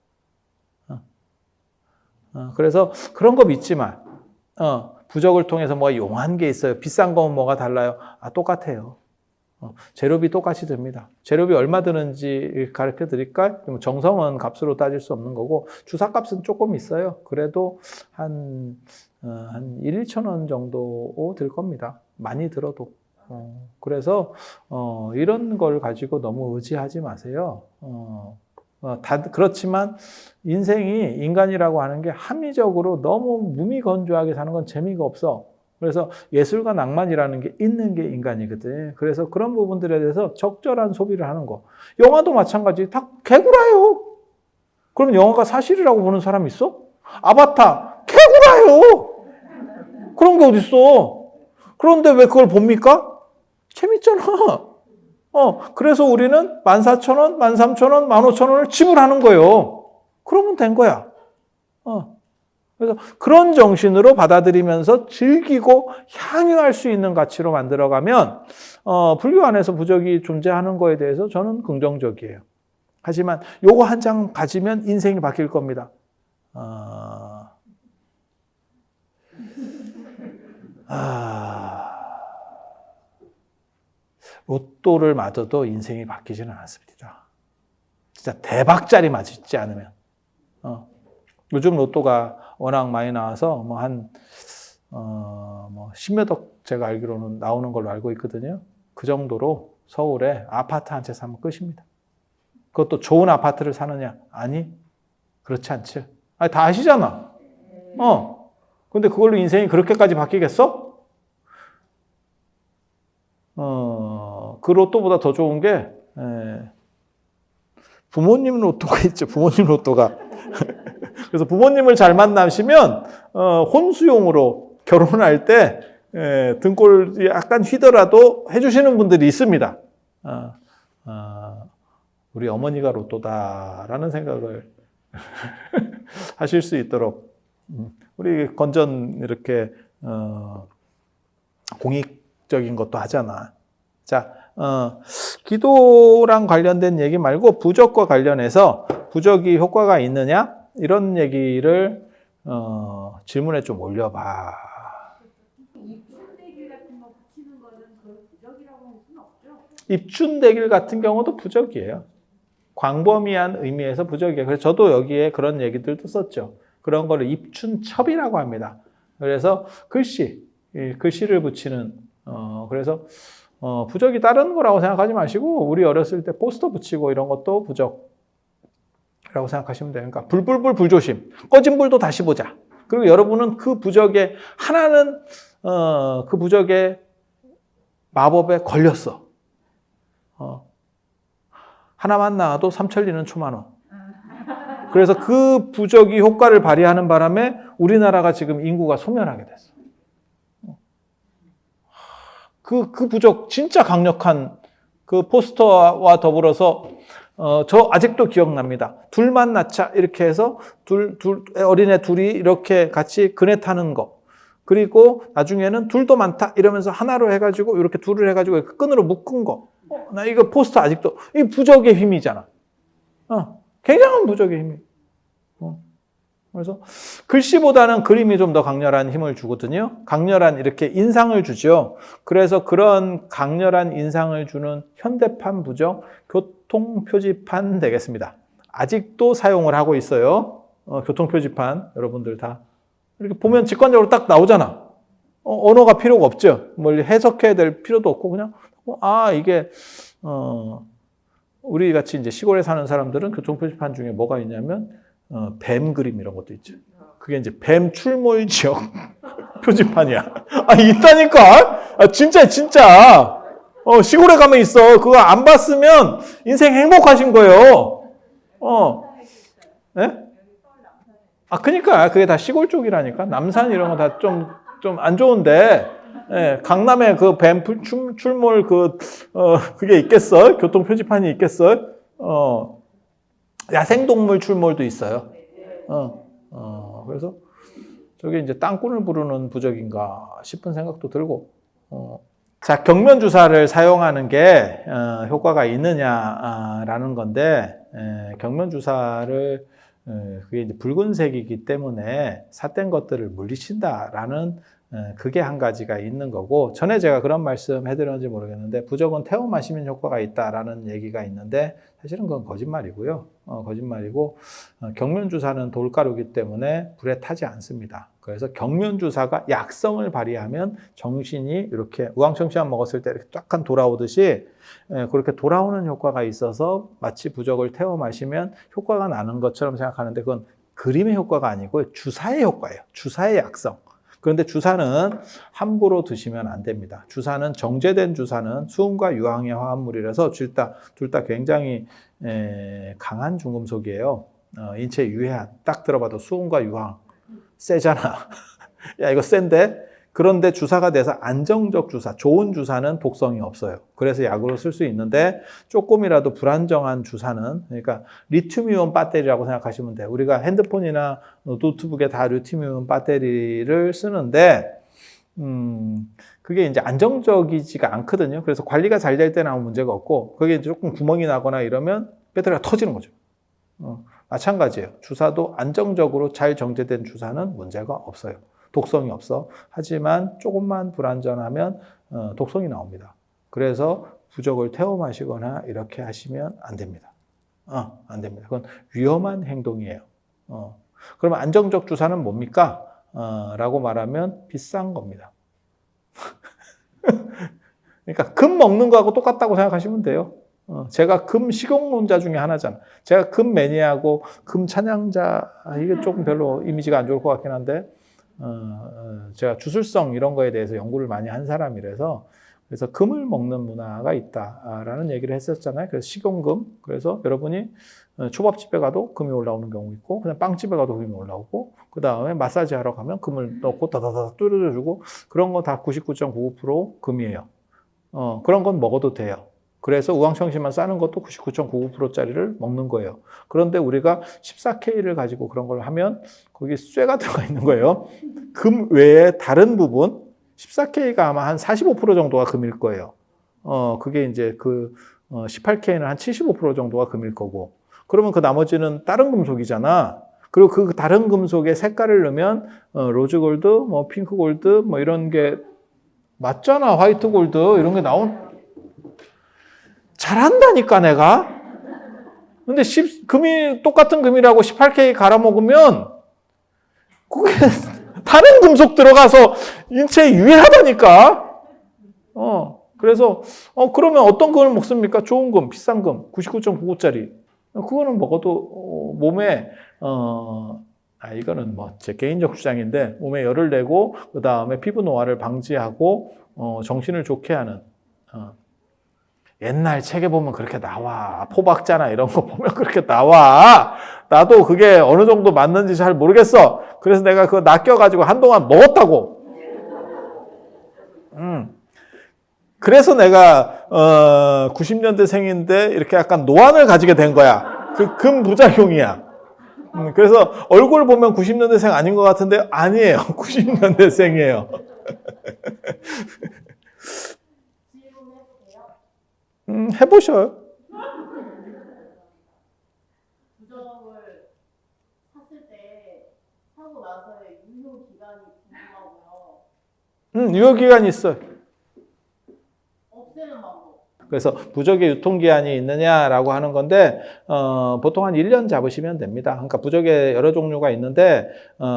그래서 그런 거 믿지 마. 부적을 통해서 뭐가 용한 게 있어요. 비싼 거면 뭐가 달라요? 똑같아요. 재료비 똑같이 듭니다. 재료비 얼마 드는지 가르쳐 드릴까요? 정성은 값으로 따질 수 없는 거고 주사값은 조금 있어요. 그래도 한 1, 2천 원 정도 들 겁니다. 많이 들어도. 그래서 이런 걸 가지고 너무 의지하지 마세요. 그렇지만 인생이 인간이라고 하는 게 합리적으로 너무 무미건조하게 사는 건 재미가 없어. 그래서 예술과 낭만이라는 게 있는 게 인간이거든. 그래서 그런 부분들에 대해서 적절한 소비를 하는 거. 영화도 마찬가지. 다 개구라예요. 그럼 영화가 사실이라고 보는 사람 있어? 아바타 개구라예요. 그런 게 어딨어. 그런데 왜 그걸 봅니까? 재밌잖아. 그래서 우리는 14,000원, 13,000원, 15,000원을 지불하는 거예요. 그러면 된 거야. 그래서 그런 정신으로 받아들이면서 즐기고 향유할 수 있는 가치로 만들어가면 불교 안에서 부적이 존재하는 거에 대해서 저는 긍정적이에요. 하지만 요거 한 장 가지면 인생이 바뀔 겁니다. 로또를 맞아도 인생이 바뀌지는 않습니다. 진짜 대박짜리 맞지 않으면. 요즘 로또가 워낙 많이 나와서 뭐 10몇억 제가 알기로는 나오는 걸로 알고 있거든요. 그 정도로 서울에 아파트 한 채 사면 끝입니다. 그것도 좋은 아파트를 사느냐? 아니, 그렇지 않지. 아니, 다 아시잖아. 근데 그걸로 인생이 그렇게까지 바뀌겠어? 그 로또보다 더 좋은 게 부모님 로또가 있죠. 부모님 로또가. 그래서 부모님을 잘 만나시면 혼수용으로 결혼할 때 등골이 약간 휘더라도 해주시는 분들이 있습니다. 우리 어머니가 로또다라는 생각을 하실 수 있도록 우리 건전 이렇게 공익적인 것도 하잖아. 자, 기도랑 관련된 얘기 말고 부적과 관련해서 부적이 효과가 있느냐? 이런 얘기를 질문에 좀 올려봐. 입춘대길 같은 거 붙이는 거는 그 부적이라고 할 수는 없죠? 입춘대길 같은 경우도 부적이에요. 광범위한 의미에서 부적이에요. 그래서 저도 여기에 그런 얘기들도 썼죠. 그런 거를 입춘첩이라고 합니다. 그래서 글씨를 붙이는 그래서 부적이 다른 거라고 생각하지 마시고 우리 어렸을 때 포스터 붙이고 이런 것도 부적이라고 생각하시면 돼요. 그러니까 불불불 불조심. 꺼진 불도 다시 보자. 그리고 여러분은 그 부적에 하나는 그 부적의 마법에 걸렸어. 하나만 나와도 삼천리는 초만원. 그래서 그 부적이 효과를 발휘하는 바람에 우리나라가 지금 인구가 소멸하게 됐어. 그 부적 진짜 강력한 그 포스터와 더불어서 저 아직도 기억납니다. 둘만 낳자 이렇게 해서 어린애 둘이 이렇게 같이 그네 타는 거. 그리고 나중에는 둘도 많다 이러면서 하나로 해가지고 이렇게 둘을 해가지고 이렇게 끈으로 묶은 거. 나 이거 포스터 아직도 이 부적의 힘이잖아. 굉장한 부적의 힘이. 그래서 글씨보다는 그림이 좀 더 강렬한 힘을 주거든요. 강렬한 이렇게 인상을 주죠. 그래서 그런 강렬한 인상을 주는 현대판 부적 교통표지판 되겠습니다. 아직도 사용을 하고 있어요. 교통표지판 여러분들 다 이렇게 보면 직관적으로 딱 나오잖아. 언어가 필요가 없죠. 뭘 해석해야 될 필요도 없고 그냥 이게 우리 같이 이제 시골에 사는 사람들은 교통표지판 중에 뭐가 있냐면 뱀 그림 이런 것도 있죠. 그게 이제 뱀 출몰 지역 표지판이야. 있다니까. 진짜. 시골에 가면 있어. 그거 안 봤으면 인생 행복하신 거예요. 네? 그러니까 그게 다 시골 쪽이라니까. 남산 이런 거 다 좀 안 좋은데. 예, 강남에 그 뱀 출몰 그게 있겠어? 교통 표지판이 있겠어? 야생동물 출몰도 있어요. 그래서 저게 이제 땅꾼을 부르는 부적인가 싶은 생각도 들고. 자, 경면 주사를 사용하는 게 효과가 있느냐라는 건데, 경면 주사를 그게 이제 붉은색이기 때문에 삿된 것들을 물리친다라는 그게 한 가지가 있는 거고, 전에 제가 그런 말씀 해드렸는지 모르겠는데 부적은 태워 마시면 효과가 있다라는 얘기가 있는데 사실은 그건 거짓말이고요. 거짓말이고 경면 주사는 돌가루이기 때문에 불에 타지 않습니다. 그래서 경면 주사가 약성을 발휘하면 정신이 이렇게 우황청취만 먹었을 때 이렇게 쫙 돌아오듯이 그렇게 돌아오는 효과가 있어서 마치 부적을 태워 마시면 효과가 나는 것처럼 생각하는데 그건 그림의 효과가 아니고 주사의 효과예요. 주사의 약성. 그런데 주사는 함부로 드시면 안 됩니다. 주사는 정제된 주사는 수은과 유황의 화합물이라서 둘 다 굉장히 강한 중금속이에요. 인체에 유해한. 딱 들어봐도 수은과 유황 세잖아. 야 이거 센데? 그런데 주사가 돼서 안정적 주사, 좋은 주사는 독성이 없어요. 그래서 약으로 쓸 수 있는데 조금이라도 불안정한 주사는 그러니까 리튬이온 배터리라고 생각하시면 돼요. 우리가 핸드폰이나 노트북에 다 리튬이온 배터리를 쓰는데 그게 이제 안정적이지가 않거든요. 그래서 관리가 잘 될 때는 아무 문제가 없고 그게 조금 구멍이 나거나 이러면 배터리가 터지는 거죠. 마찬가지예요. 주사도 안정적으로 잘 정제된 주사는 문제가 없어요. 독성이 없어. 하지만 조금만 불안전하면 독성이 나옵니다. 그래서 부적을 태워 마시거나 이렇게 하시면 안 됩니다. 안 됩니다. 그건 위험한 행동이에요. 그러면 안정적 주사는 뭡니까? 라고 말하면 비싼 겁니다. 그러니까 금 먹는 거하고 똑같다고 생각하시면 돼요. 제가 금 식용론자 중에 하나잖아. 제가 금 매니아고 금 찬양자, 이게 조금 별로 이미지가 안 좋을 것 같긴 한데 제가 주술성 이런 거에 대해서 연구를 많이 한 사람이라서 그래서 금을 먹는 문화가 있다라는 얘기를 했었잖아요. 그래서 식용금. 그래서 여러분이 초밥집에 가도 금이 올라오는 경우 있고 그냥 빵집에 가도 금이 올라오고 그 다음에 마사지 하러 가면 금을 넣고 다다다 뚫어주고 그런 거 다 99.99% 금이에요. 그런 건 먹어도 돼요. 그래서 우황청심만 싸는 것도 99.99%짜리를 먹는 거예요. 그런데 우리가 14K를 가지고 그런 걸 하면 거기 쇠가 들어가 있는 거예요. 금 외에 다른 부분 14K가 아마 한 45% 정도가 금일 거예요. 그게 이제 18K는 한 75% 정도가 금일 거고. 그러면 그 나머지는 다른 금속이잖아. 그리고 그 다른 금속에 색깔을 넣으면 로즈 골드, 뭐 핑크 골드, 뭐 이런 게 맞잖아. 화이트 골드 이런 게 잘한다니까 내가. 근데 금이 똑같은 금이라고 18K 갈아 먹으면 그게 다른 금속 들어가서 인체에 유해하다니까. 그래서 그러면 어떤 금을 먹습니까? 좋은 금, 비싼 금, 99.99짜리. 그거는 먹어도 몸에 이거는 뭐 제 개인적 주장인데 몸에 열을 내고 그 다음에 피부 노화를 방지하고 정신을 좋게 하는. 옛날 책에 보면 그렇게 나와. 포박자나 이런 거 보면 그렇게 나와. 나도 그게 어느 정도 맞는지 잘 모르겠어. 그래서 내가 그거 낚여가지고 한동안 먹었다고. 그래서 내가 90년대생인데 이렇게 약간 노안을 가지게 된 거야. 그 금부작용이야. 그래서 얼굴 보면 90년대생 아닌 것 같은데 아니에요. 90년대생이에요. 해보셔요. 부적을 샀을 때 사고 나서의 유효 기간이 궁금하고요. 유효기간이 있어요. 없애는 방법. 그래서 부적의 유통기한이 있느냐라고 하는 건데 보통 한 1년 잡으시면 됩니다. 그러니까 부적에 여러 종류가 있는데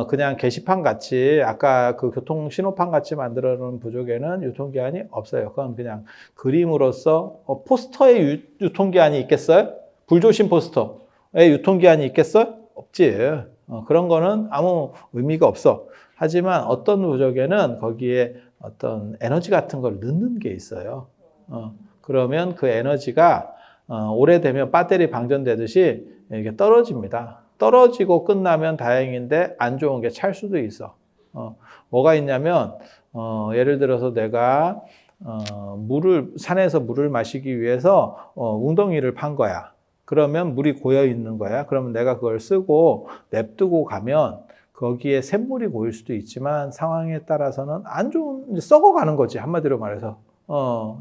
그냥 게시판 같이 아까 그 교통 신호판 같이 만들어 놓은 부적에는 유통기한이 없어요. 그건 그냥 그림으로서 포스터에 유통기한이 있겠어요? 불조심 포스터에 유통기한이 있겠어요? 없지. 그런 거는 아무 의미가 없어. 하지만 어떤 부적에는 거기에 어떤 에너지 같은 걸 넣는 게 있어요. 그러면 그 에너지가 오래되면 배터리 방전되듯이 이게 떨어집니다. 떨어지고 끝나면 다행인데 안 좋은 게 찰 수도 있어. 뭐가 있냐면 예를 들어서 내가 산에서 물을 마시기 위해서 웅덩이를 판 거야. 그러면 물이 고여 있는 거야. 그러면 내가 그걸 쓰고 냅두고 가면 거기에 샘물이 고일 수도 있지만 상황에 따라서는 안 좋은, 썩어가는 거지. 한마디로 말해서.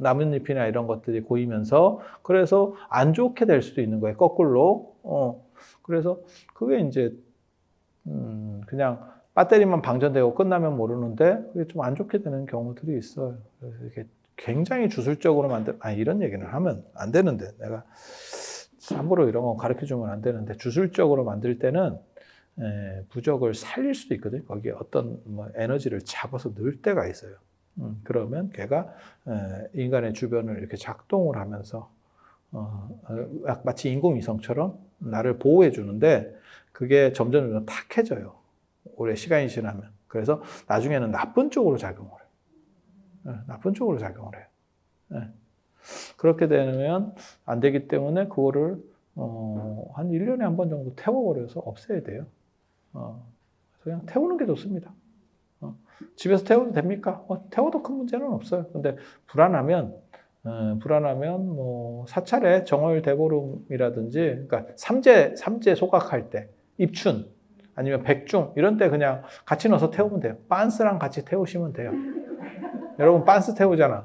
나뭇잎이나 이런 것들이 고이면서 그래서 안 좋게 될 수도 있는 거예요. 거꾸로. 그래서 그게 이제 그냥 배터리만 방전되고 끝나면 모르는데 그게 좀 안 좋게 되는 경우들이 있어요. 그래서 이게 굉장히 주술적으로 이런 얘기는 하면 안 되는데 내가 함부로 이런 거 가르쳐 주면 안 되는데 주술적으로 만들 때는 부적을 살릴 수도 있거든요. 거기에 어떤 에너지를 잡아서 넣을 때가 있어요. 그러면 걔가 인간의 주변을 이렇게 작동을 하면서 마치 인공위성처럼 나를 보호해 주는데 그게 점점 탁해져요. 오래 시간이 지나면. 그래서 나중에는 나쁜 쪽으로 작용을 해요. 나쁜 쪽으로 작용을 해요. 그렇게 되면 안 되기 때문에 그거를 한 1년에 한 번 정도 태워버려서 없애야 돼요. 그냥 태우는 게 좋습니다. 집에서 태워도 됩니까? 태워도 큰 문제는 없어요. 근데 불안하면 뭐 사찰에 정월 대보름이라든지, 그러니까 삼재 소각할 때, 입춘 아니면 백중 이런 때 그냥 같이 넣어서 태우면 돼요. 빤스랑 같이 태우시면 돼요. 여러분 빤스 태우잖아.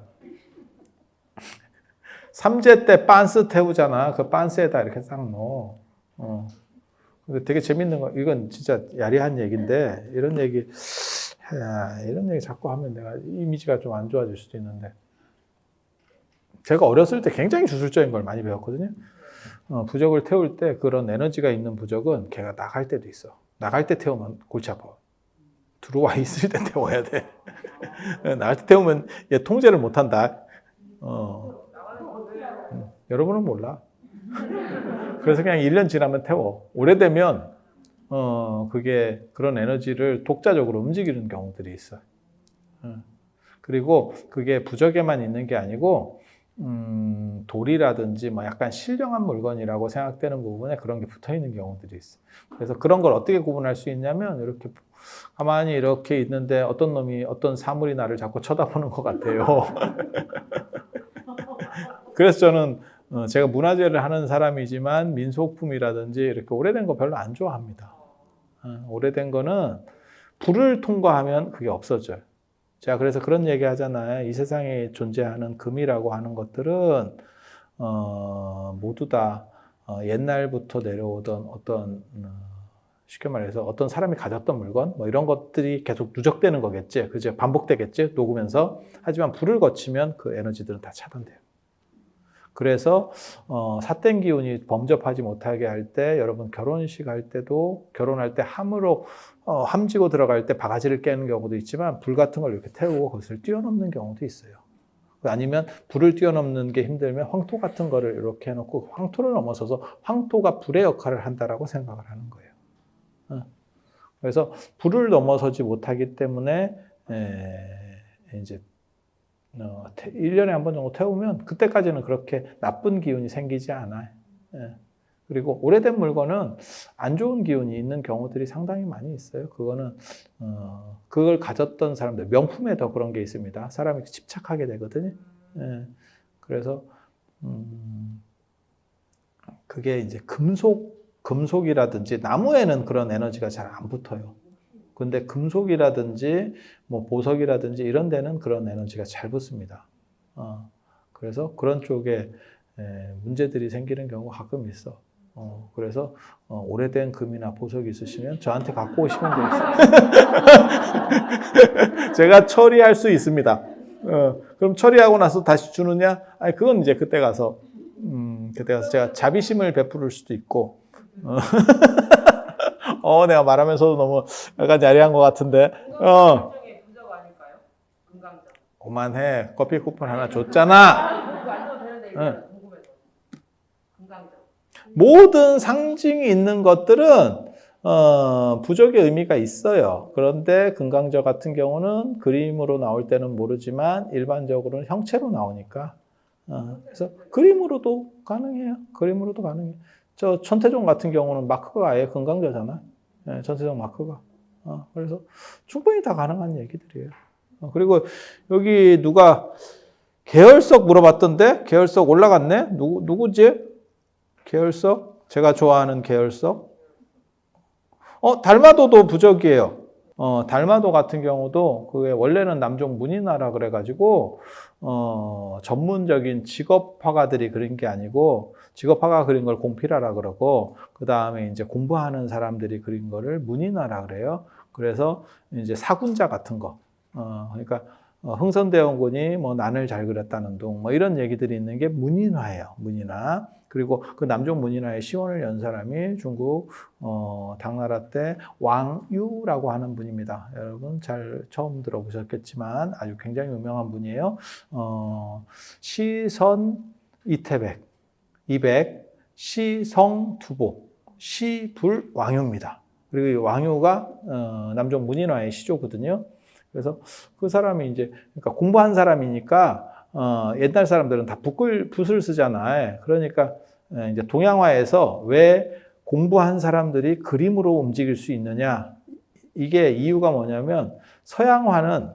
삼재 때 빤스 태우잖아. 그 빤스에다 이렇게 딱 넣어. 되게 재밌는 거. 이건 진짜 야리한 얘기인데 이런 얘기 자꾸 하면 내가 이미지가 좀 안 좋아질 수도 있는데 제가 어렸을 때 굉장히 주술적인 걸 많이 배웠거든요. 부적을 태울 때 그런 에너지가 있는 부적은 걔가 나갈 때도 있어. 나갈 때 태우면 골치 아파. 들어와 있을 때 태워야 돼. 나갈 때 태우면 얘 통제를 못한다. 여러분은 몰라. 그래서 그냥 1년 지나면 태워. 오래되면 그게 그런 에너지를 독자적으로 움직이는 경우들이 있어요. 그리고 그게 부적에만 있는 게 아니고 돌이라든지 뭐 약간 신령한 물건이라고 생각되는 부분에 그런 게 붙어 있는 경우들이 있어요. 그래서 그런 걸 어떻게 구분할 수 있냐면 이렇게 가만히 이렇게 있는데 어떤 놈이 어떤 사물이 나를 자꾸 쳐다보는 것 같아요. 그래서 저는 제가 문화재를 하는 사람이지만 민속품이라든지 이렇게 오래된 거 별로 안 좋아합니다. 오래된 거는 불을 통과하면 그게 없어져요. 제가 그래서 그런 얘기 하잖아요. 이 세상에 존재하는 금이라고 하는 것들은 모두 다 옛날부터 내려오던 어떤 쉽게 말해서 어떤 사람이 가졌던 물건 뭐 이런 것들이 계속 누적되는 거겠지. 그죠? 반복되겠지. 녹으면서. 하지만 불을 거치면 그 에너지들은 다 차단돼요. 그래서 삿된 기운이 범접하지 못하게 할 때 여러분 결혼식 할 때도 결혼할 때 함으로 함지고 들어갈 때 바가지를 깨는 경우도 있지만 불 같은 걸 이렇게 태우고 그것을 뛰어넘는 경우도 있어요. 아니면 불을 뛰어넘는 게 힘들면 황토 같은 거를 이렇게 해놓고 황토를 넘어서서 황토가 불의 역할을 한다라고 생각을 하는 거예요. 그래서 불을 넘어서지 못하기 때문에 이제 1년에 한 번 정도 태우면 그때까지는 그렇게 나쁜 기운이 생기지 않아요. 그리고 오래된 물건은 안 좋은 기운이 있는 경우들이 상당히 많이 있어요. 그거는 그걸 가졌던 사람들, 명품에 더 그런 게 있습니다. 사람이 집착하게 되거든요. 예. 그래서 그게 이제 금속이라든지 나무에는 그런 에너지가 잘 안 붙어요. 근데 금속이라든지 뭐 보석이라든지 이런 데는 그런 에너지가 잘 붙습니다. 그래서 그런 쪽에 문제들이 생기는 경우가 가끔 있어. 그래서 오래된 금이나 보석이 있으시면 저한테 갖고 오시면 되겠어요. 제가 처리할 수 있습니다. 그럼 처리하고 나서 다시 주느냐? 아니 그건 이제 그때 가서 제가 자비심을 베풀을 수도 있고. 내가 말하면서도 너무 약간 야리한 것 같은데. 일종의 부적 아닐까요? 금강정. 그만해. 커피 쿠폰 하나 줬잖아. 그거 안 줘도 되는데 이거 궁금해서. 금강정. 모든 상징이 있는 것들은 부적의 의미가 있어요. 그런데 금강저 같은 경우는 그림으로 나올 때는 모르지만 일반적으로는 형체로 나오니까 그래서 그림으로도 가능해요. 그림으로도 가능해요. 저 천태종 같은 경우는 마크가 아예 금강저잖아. 천태종 마크가. 그래서 충분히 다 가능한 얘기들이에요. 그리고 여기 누가 계열석 물어봤던데 계열석 올라갔네? 누구지? 계열석? 제가 좋아하는 계열석? 달마도도 부적이에요. 달마도 같은 경우도 그게 원래는 남종 문인화라 그래가지고 전문적인 직업화가들이 그린 게 아니고 직업화가 그린 걸 공필화라 그러고 그 다음에 이제 공부하는 사람들이 그린 거를 문인화라 그래요. 그래서 이제 사군자 같은 거. 그러니까 흥선대원군이 뭐 난을 잘 그렸다는 둥 뭐 이런 얘기들이 있는 게 문인화예요. 문인화. 그리고 그 남종 문인화의 시원을 연 사람이 중국 당나라 때 왕유라고 하는 분입니다. 여러분 잘 처음 들어보셨겠지만 아주 굉장히 유명한 분이에요. 시선 이태백, 이백, 시성투보, 시불 왕유입니다. 그리고 이 왕유가 남종 문인화의 시조거든요. 그래서 그 사람이 이제 그러니까 공부한 사람이니까 옛날 사람들은 다 붓을 쓰잖아요. 그러니까 이제 동양화에서 왜 공부한 사람들이 그림으로 움직일 수 있느냐? 이게 이유가 뭐냐면 서양화는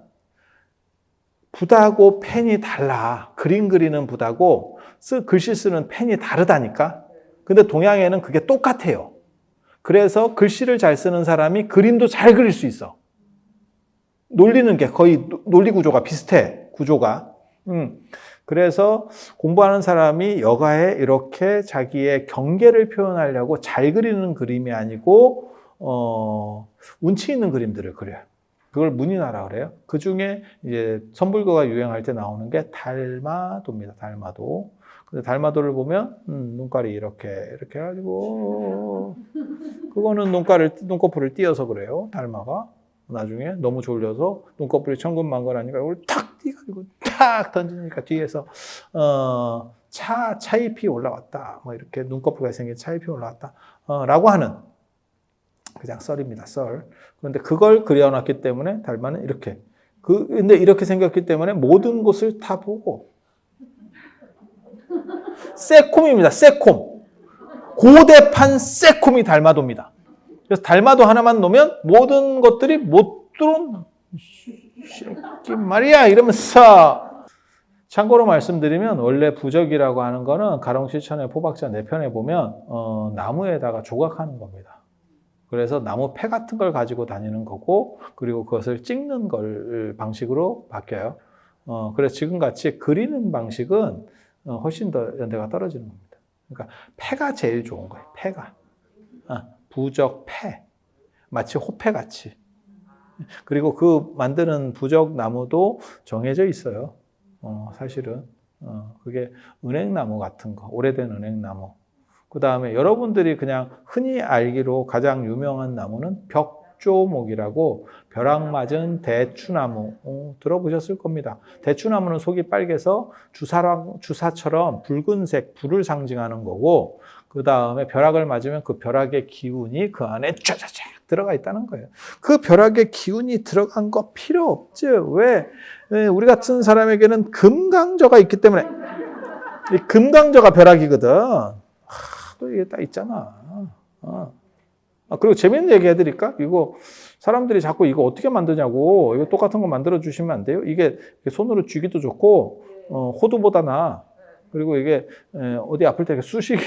붓하고 펜이 달라. 그림 그리는 붓하고 글씨 쓰는 펜이 다르다니까. 근데 동양에는 그게 똑같아요. 그래서 글씨를 잘 쓰는 사람이 그림도 잘 그릴 수 있어. 놀리는 게 거의 논리 구조가 비슷해. 구조가. 그래서 공부하는 사람이 여가에 이렇게 자기의 경계를 표현하려고 잘 그리는 그림이 아니고 운치 있는 그림들을 그려요. 그걸 문인화라 그래요. 그 중에 이제 선불교가 유행할 때 나오는 게 달마도입니다. 달마도. 근데 달마도를 보면 눈깔이 이렇게 해가지고 그거는 눈꺼풀을 띄어서 그래요. 달마가. 나중에 너무 졸려서 눈꺼풀이 천근만근하니까 이걸 탁 띄가지고 탁 던지니까 뒤에서 차잎이 올라왔다. 뭐 이렇게 눈꺼풀에 생긴 차잎이 올라왔다. 라고 하는 그냥 썰입니다. 썰. 그런데 그걸 그려놨기 때문에 달마는 이렇게. 근데 이렇게 생겼기 때문에 모든 곳을 다 보고 새콤입니다. 새콤. 고대판 새콤이 달마도입니다. 그래서 달마도 하나만 놓으면 모든 것들이 못 들어온 말이야 이러면서 참고로 말씀드리면 원래 부적이라고 하는 거는 가롱실천의 포박자 4편에 보면 나무에다가 조각하는 겁니다. 그래서 나무 패 같은 걸 가지고 다니는 거고 그리고 그것을 찍는 걸 방식으로 바뀌어요. 그래서 지금같이 그리는 방식은 훨씬 더 연대가 떨어지는 겁니다. 그러니까 패가 제일 좋은 거예요. 패가. 부적 패. 마치 호패같이. 그리고 그 만드는 부적 나무도 정해져 있어요. 사실은. 그게 은행나무 같은 거. 오래된 은행나무. 그 다음에 여러분들이 그냥 흔히 알기로 가장 유명한 나무는 벽조목이라고 벼락 맞은 대추나무. 들어보셨을 겁니다. 대추나무는 속이 빨개서 주사처럼 붉은색 불을 상징하는 거고 그 다음에 벼락을 맞으면 그 벼락의 기운이 그 안에 쫙쫙쫙 들어가 있다는 거예요. 그 벼락의 기운이 들어간 거 필요 없죠. 왜? 우리 같은 사람에게는 금강저가 있기 때문에 이 금강저가 벼락이거든. 또 이게 딱 있잖아. 그리고 재밌는 얘기 해드릴까? 이거 사람들이 자꾸 이거 어떻게 만드냐고 이거 똑같은 거 만들어 주시면 안 돼요? 이게 손으로 쥐기도 좋고 호두보다 나아. 그리고 이게 어디 아플 때 쑤시기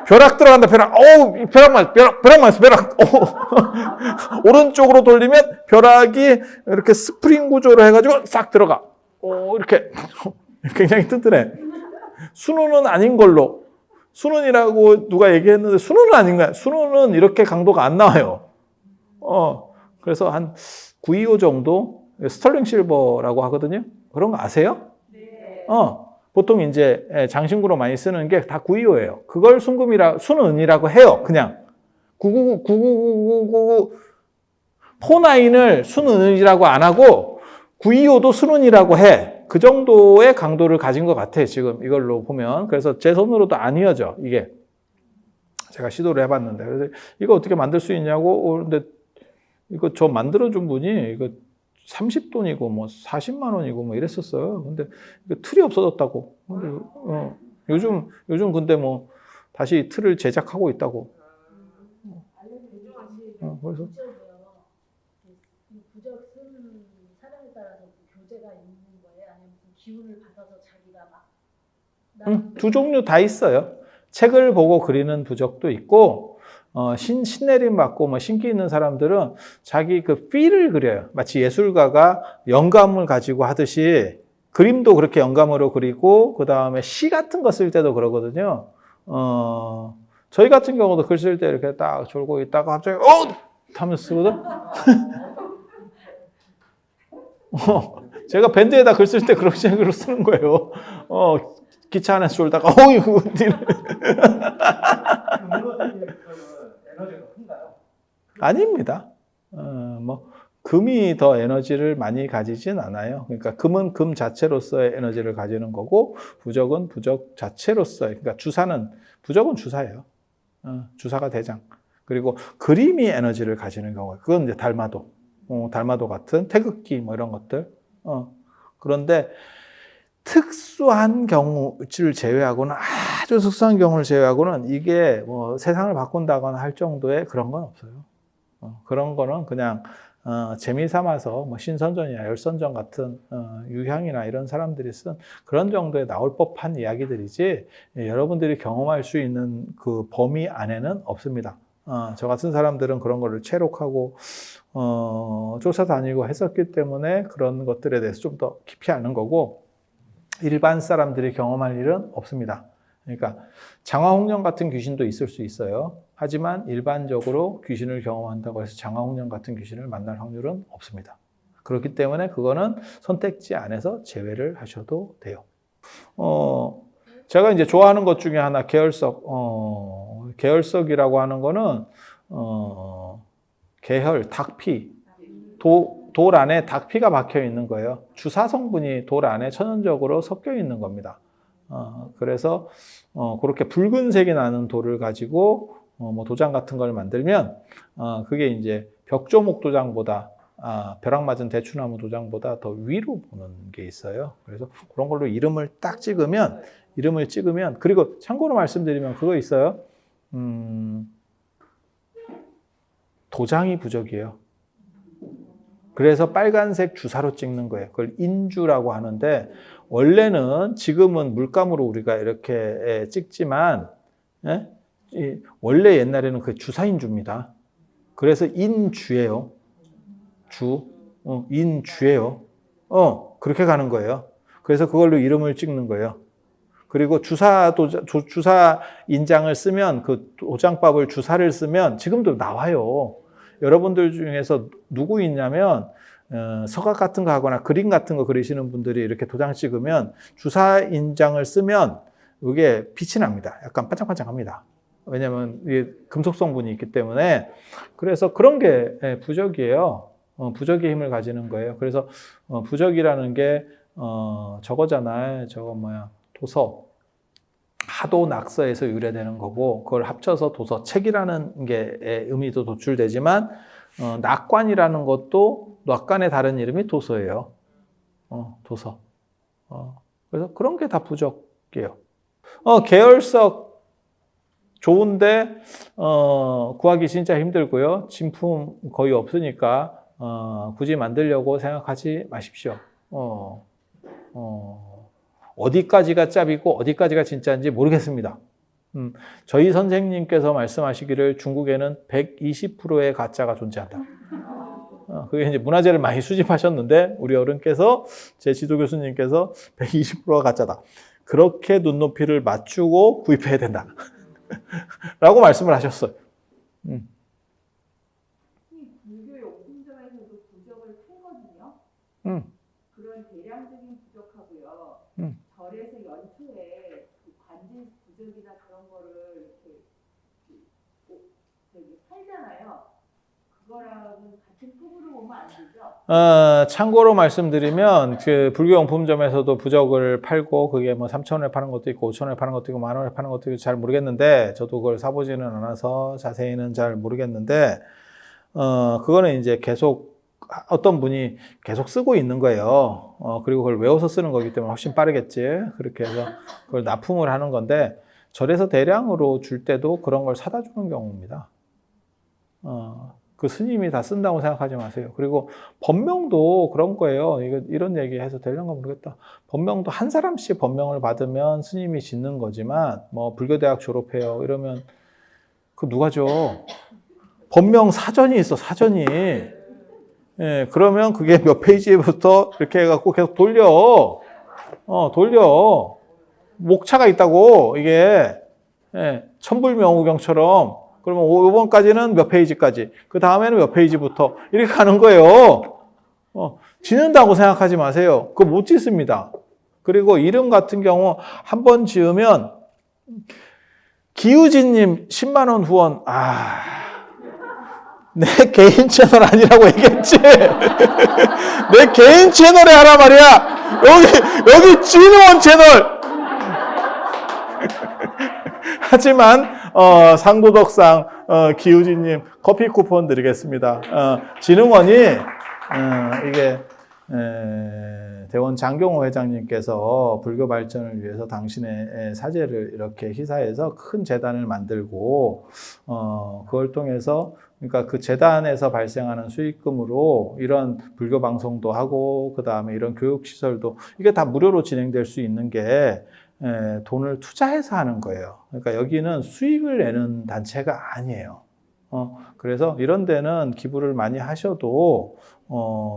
벼락 들어간다. 벼락. 어우, 벼락 맞았어. 오른쪽으로 돌리면 벼락이 이렇게 스프링 구조로 해가지고 싹 들어가. 이렇게 굉장히 튼튼해. 순우는 아닌 걸로. 순우이라고 누가 얘기했는데 순우는 아닌 거야. 순우는 이렇게 강도가 안 나와요. 그래서 한 925 정도 스털링 실버라고 하거든요. 그런 거 아세요? 네. 보통 이제 장신구로 많이 쓰는 게 다 925예요. 그걸 순은이라고 해요. 그냥 999 49을 순은이라고 안 하고 925도 순은이라고 해. 그 정도의 강도를 가진 것 같아. 지금 이걸로 보면. 그래서 제 손으로도 안 이어져. 이게 제가 시도를 해봤는데 그래서 이거 어떻게 만들 수 있냐고. 근데 이거 저 만들어준 분이 이거 30돈이고 뭐 40만 원이고 뭐 이랬었어요. 근데 이거 틀이 없어졌다고. 근데 요즘 근데 뭐 다시 틀을 제작하고 있다고. 그래서 부적 쓰는 사람에 따라서 교재가 있는 거예요? 아니면 무슨 기운을 받아서 자기가 막 두 종류 다 있어요. 책을 보고 그리는 부적도 있고 신내림 받고 뭐 신기 있는 사람들은 자기 그 필을 그려요. 마치 예술가가 영감을 가지고 하듯이 그림도 그렇게 영감으로 그리고 그 다음에 시 같은 거 쓸 때도 그러거든요. 저희 같은 경우도 글 쓸 때 이렇게 딱 졸고 있다가 갑자기 하면서 쓰거든. 제가 밴드에다 글 쓸 때 그런 식으로 쓰는 거예요. 기차 안에서 졸다가 이거 아닙니다. 뭐 금이 더 에너지를 많이 가지진 않아요. 그러니까 금은 금 자체로서의 에너지를 가지는 거고 부적은 부적 자체로서의, 그러니까 부적은 주사예요. 주사가 대장. 그리고 그림이 에너지를 가지는 경우, 그건 이제 달마도 같은 태극기 뭐 이런 것들. 그런데 특수한 경우를 제외하고는, 아주 특수한 경우를 제외하고는 이게 뭐 세상을 바꾼다거나 할 정도의 그런 건 없어요. 그런 거는 그냥 재미 삼아서 뭐 신선전이나 열선전 같은 유향이나 이런 사람들이 쓴 그런 정도에 나올 법한 이야기들이지 여러분들이 경험할 수 있는 그 범위 안에는 없습니다. 저 같은 사람들은 그런 거를 체록하고 쫓아다니고 했었기 때문에 그런 것들에 대해서 좀 더 깊이 아는 거고, 일반 사람들이 경험할 일은 없습니다. 그러니까 장화홍련 같은 귀신도 있을 수 있어요. 하지만 일반적으로 귀신을 경험한다고 해서 장화홍련 같은 귀신을 만날 확률은 없습니다. 그렇기 때문에 그거는 선택지 안에서 제외를 하셔도 돼요. 제가 이제 좋아하는 것 중에 하나, 계열석. 계열석이라고 하는 거는 계혈, 닭피, 돌 안에 닭피가 박혀 있는 거예요. 주사 성분이 돌 안에 천연적으로 섞여 있는 겁니다. 그래서 그렇게 붉은색이 나는 돌을 가지고 뭐 도장 같은 걸 만들면 그게 이제 벽조목 도장보다 벼락 맞은 대추나무 도장보다 더 위로 보는 게 있어요. 그래서 그런 걸로 이름을 찍으면, 그리고 참고로 말씀드리면 그거 있어요. 도장이 부적이에요. 그래서 빨간색 주사로 찍는 거예요. 그걸 인주라고 하는데, 원래는 지금은 물감으로 우리가 이렇게 찍지만 원래 옛날에는 그 주사인주입니다. 그래서 인주예요. 인주예요. 그렇게 가는 거예요. 그래서 그걸로 이름을 찍는 거예요. 그리고 주사 인장을 쓰면, 그 도장법을 주사를 쓰면 지금도 나와요. 여러분들 중에서 누구 있냐면 서각 같은 거 하거나 그림 같은 거 그리시는 분들이 이렇게 도장 찍으면 주사 인장을 쓰면 이게 빛이 납니다. 약간 반짝반짝합니다. 왜냐하면 이게 금속 성분이 있기 때문에. 그래서 그런 게 부적이에요. 부적의 힘을 가지는 거예요. 그래서 부적이라는 게 저거잖아요. 도서. 하도 낙서에서 유래되는 거고, 그걸 합쳐서 도서책이라는 게 의미도 도출되지만 낙관이라는 것도 낙관의 다른 이름이 도서예요. 도서. 그래서 그런 게 다 부적이에요. 계열석 좋은데 구하기 진짜 힘들고요. 진품 거의 없으니까 굳이 만들려고 생각하지 마십시오. 어디까지가 짭이고 어디까지가 진짜인지 모르겠습니다. 저희 선생님께서 말씀하시기를 중국에는 120%의 가짜가 존재한다. 그게 이제 문화재를 많이 수집하셨는데 우리 어른께서 제 지도 교수님께서 120%가 가짜다. 그렇게 눈높이를 맞추고 구입해야 된다. 라고 말씀을 하셨어요. 불교의 오품점에서도 부적을 팔거든요. 그런 대량적인 부적하고요. 절에서 연초에 그 관진 부적이나 그런 거를 이렇게 팔잖아요. 그거랑은 같은 품으로 보면 안 되죠? 참고로 말씀드리면 그 불교용품점에서도 부적을 팔고 그게 뭐 3,000원에 파는 것도 있고 5,000원에 파는 것도 있고 10,000원에 파는 것도 있고 잘 모르겠는데 저도 그걸 사보지는 않아서 자세히는 잘 모르겠는데 그거는 이제 계속 어떤 분이 계속 쓰고 있는 거예요. 그리고 그걸 외워서 쓰는 거기 때문에 훨씬 빠르겠지. 그렇게 해서 그걸 납품을 하는 건데 절에서 대량으로 줄 때도 그런 걸 사다 주는 경우입니다. 그 스님이 다 쓴다고 생각하지 마세요. 그리고 법명도 그런 거예요. 이런 얘기 해서 되려나 모르겠다. 법명도 한 사람씩 법명을 받으면 스님이 짓는 거지만, 뭐, 불교대학 졸업해요. 이러면, 그 누가 줘? 법명 사전이 있어, 사전이. 예, 그러면 그게 몇 페이지부터 이렇게 해갖고 계속 돌려. 돌려. 목차가 있다고, 이게. 예, 천불명우경처럼. 그러면 5번까지는 몇 페이지까지, 그 다음에는 몇 페이지부터 이렇게 가는 거예요. 짓는다고 생각하지 마세요. 그거 못 짓습니다. 그리고 이름 같은 경우 한 번 지으면 기우진님 10만 원 후원. 내 개인 채널 아니라고 얘기했지. 내 개인 채널에 하라 말이야. 여기 진흥원 채널. 하지만 상도덕상 기우진님 커피 쿠폰 드리겠습니다. 진흥원이 이게 대원 장경호 회장님께서 불교 발전을 위해서 당신의 사제를 이렇게 희사해서 큰 재단을 만들고 그걸 통해서 그러니까 그 재단에서 발생하는 수익금으로 이런 불교 방송도 하고 그 다음에 이런 교육 시설도 이게 다 무료로 진행될 수 있는 게 돈을 투자해서 하는 거예요. 그러니까 여기는 수익을 내는 단체가 아니에요. 그래서 이런 데는 기부를 많이 하셔도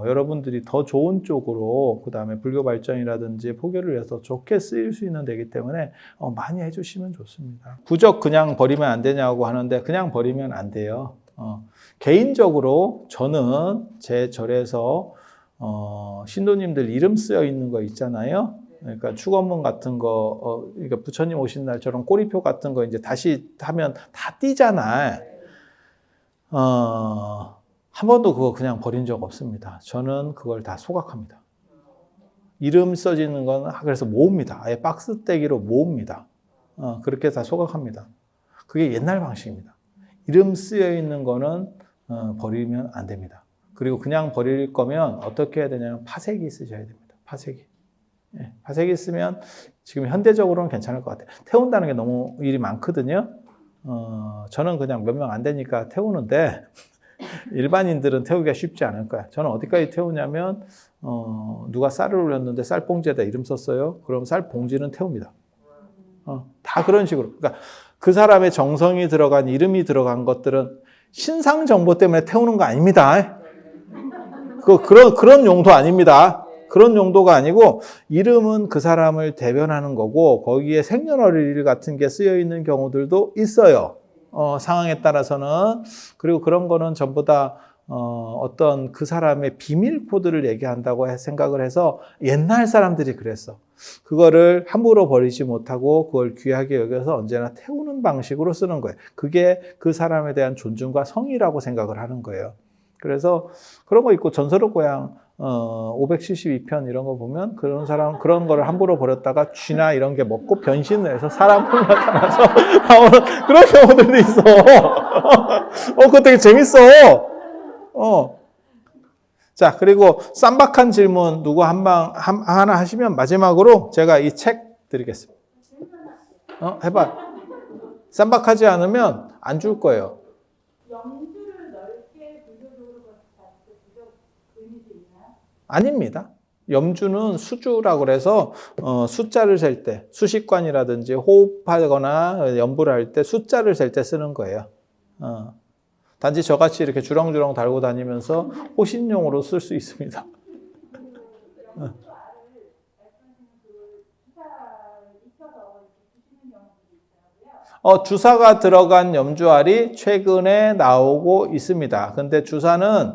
여러분들이 더 좋은 쪽으로 그 다음에 불교 발전이라든지 포교를 위해서 좋게 쓰일 수 있는 데이기 때문에 많이 해주시면 좋습니다. 부적 그냥 버리면 안 되냐고 하는데 그냥 버리면 안 돼요. 개인적으로 저는 제 절에서 신도님들 이름 쓰여 있는 거 있잖아요. 그러니까 축원문 같은 거, 그러니까 부처님 오신 날처럼 꼬리표 같은 거 이제 다시 하면 다 띄잖아. 한 번도 그거 그냥 버린 적 없습니다. 저는 그걸 다 소각합니다. 이름 써지는 건 그래서 모읍니다. 아예 박스 떼기로 모읍니다. 그렇게 다 소각합니다. 그게 옛날 방식입니다. 이름 쓰여 있는 거는 버리면 안 됩니다. 그리고 그냥 버릴 거면 어떻게 해야 되냐면 파쇄기 쓰셔야 됩니다. 파쇄기. 예, 파쇄기 쓰면 지금 현대적으로는 괜찮을 것 같아요. 태운다는 게 너무 일이 많거든요. 저는 그냥 몇 명 안 되니까 태우는데 일반인들은 태우기가 쉽지 않을 거야. 저는 어디까지 태우냐면 누가 쌀을 올렸는데 쌀 봉지에다 이름 썼어요. 그럼 쌀 봉지는 태웁니다. 다 그런 식으로. 그러니까 그 사람의 정성이 들어간 이름이 들어간 것들은 신상 정보 때문에 태우는 거 아닙니다. 그런 용도 아닙니다. 그런 용도가 아니고 이름은 그 사람을 대변하는 거고 거기에 생년월일 같은 게 쓰여 있는 경우들도 있어요. 상황에 따라서는. 그리고 그런 거는 전부 다 어떤 그 사람의 비밀 코드를 얘기한다고 생각을 해서 옛날 사람들이 그랬어. 그거를 함부로 버리지 못하고 그걸 귀하게 여겨서 언제나 태우는 방식으로 쓰는 거예요. 그게 그 사람에 대한 존중과 성의라고 생각을 하는 거예요. 그래서 그런 거 있고 전설의 고향 572편 이런 거 보면 그런 사람 그런 거를 함부로 버렸다가 쥐나 이런 게 먹고 변신을 해서 사람으로 나타나서 나오는 그런 경우들도 있어. 그거 되게 재밌어. 자, 그리고 쌈박한 질문 누구 하나 하시면 마지막으로 제가 이 책 드리겠습니다. 해봐. 쌈박하지 않으면 안 줄 거예요. 영주를 넓게 불교적으로 봤을 때 부적 의미도 있나요? 아닙니다. 염주는 수주라고 그래서 숫자를 셀 때, 수식관이라든지 호흡하거나 연부를 할 때 숫자를 셀 때 쓰는 거예요. 단지 저같이 이렇게 주렁주렁 달고 다니면서 호신용으로 쓸 수 있습니다. 주사가 들어간 염주알이 최근에 나오고 있습니다. 근데 주사는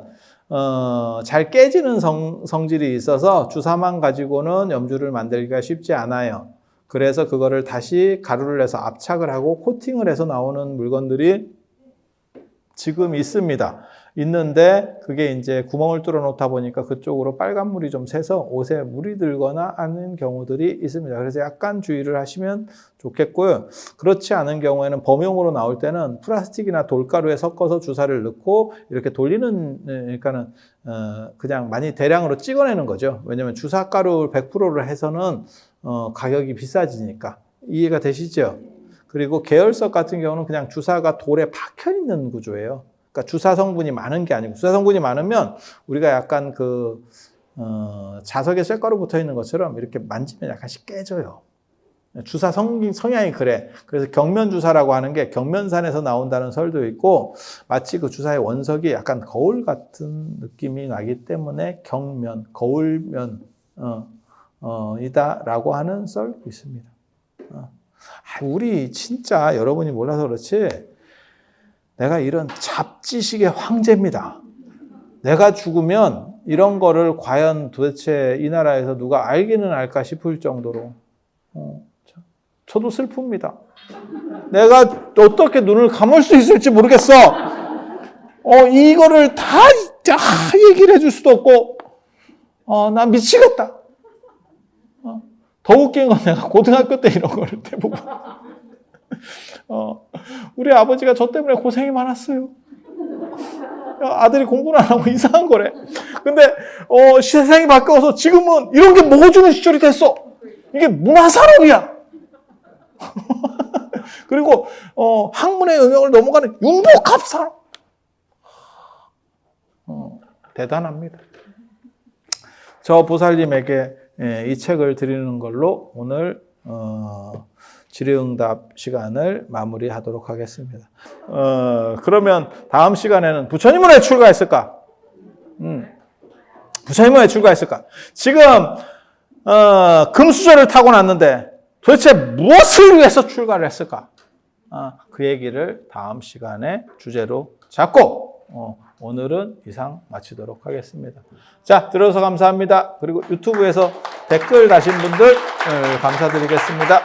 잘 깨지는 성질이 있어서 주사만 가지고는 염주를 만들기가 쉽지 않아요. 그래서 그거를 다시 가루를 내서 압착을 하고 코팅을 해서 나오는 물건들이 지금 있습니다. 있는데 그게 이제 구멍을 뚫어 놓다 보니까 그쪽으로 빨간 물이 좀 새서 옷에 물이 들거나 하는 경우들이 있습니다. 그래서 약간 주의를 하시면 좋겠고요. 그렇지 않은 경우에는 범용으로 나올 때는 플라스틱이나 돌가루에 섞어서 주사를 넣고 이렇게 돌리는, 그러니까는 그냥 많이 대량으로 찍어내는 거죠. 왜냐하면 주사가루 100%를 해서는 가격이 비싸지니까. 이해가 되시죠? 그리고 계열석 같은 경우는 그냥 주사가 돌에 박혀 있는 구조예요. 그러니까 주사 성분이 많은 게 아니고, 주사 성분이 많으면 우리가 약간 자석에 쇳가루 붙어 있는 것처럼 이렇게 만지면 약간씩 깨져요. 주사 성향이 그래. 그래서 경면주사라고 하는 게 경면산에서 나온다는 설도 있고, 마치 그 주사의 원석이 약간 거울 같은 느낌이 나기 때문에 경면, 거울면, 이다라고 하는 썰도 있습니다. 우리 진짜 여러분이 몰라서 그렇지, 내가 이런 잡지식의 황제입니다. 내가 죽으면 이런 거를 과연 도대체 이 나라에서 누가 알기는 알까 싶을 정도로 저도 슬픕니다. 내가 어떻게 눈을 감을 수 있을지 모르겠어. 이거를 다 얘기를 해줄 수도 없고, 난 미치겠다. 더 웃긴 건 내가 고등학교 때 이런 거를 대부분 우리 아버지가 저 때문에 고생이 많았어요. 아들이 공부를 안 하고 이상한 거래. 근데 세상이 바뀌어서 지금은 이런 게 먹어주는 시절이 됐어. 이게 문화산업이야. 그리고 학문의 영역을 넘어가는 융복합산업. 대단합니다. 저 보살님에게 이 책을 드리는 걸로 오늘 질의응답 시간을 마무리하도록 하겠습니다. 그러면 다음 시간에는 부처님은 왜 출가했을까? 부처님은 왜 출가했을까? 지금 금수저를 타고 났는데 도대체 무엇을 위해서 출가를 했을까? 그 얘기를 다음 시간에 주제로 잡고 오늘은 이상 마치도록 하겠습니다. 자, 들어서 감사합니다. 그리고 유튜브에서 댓글 다신 분들 감사드리겠습니다.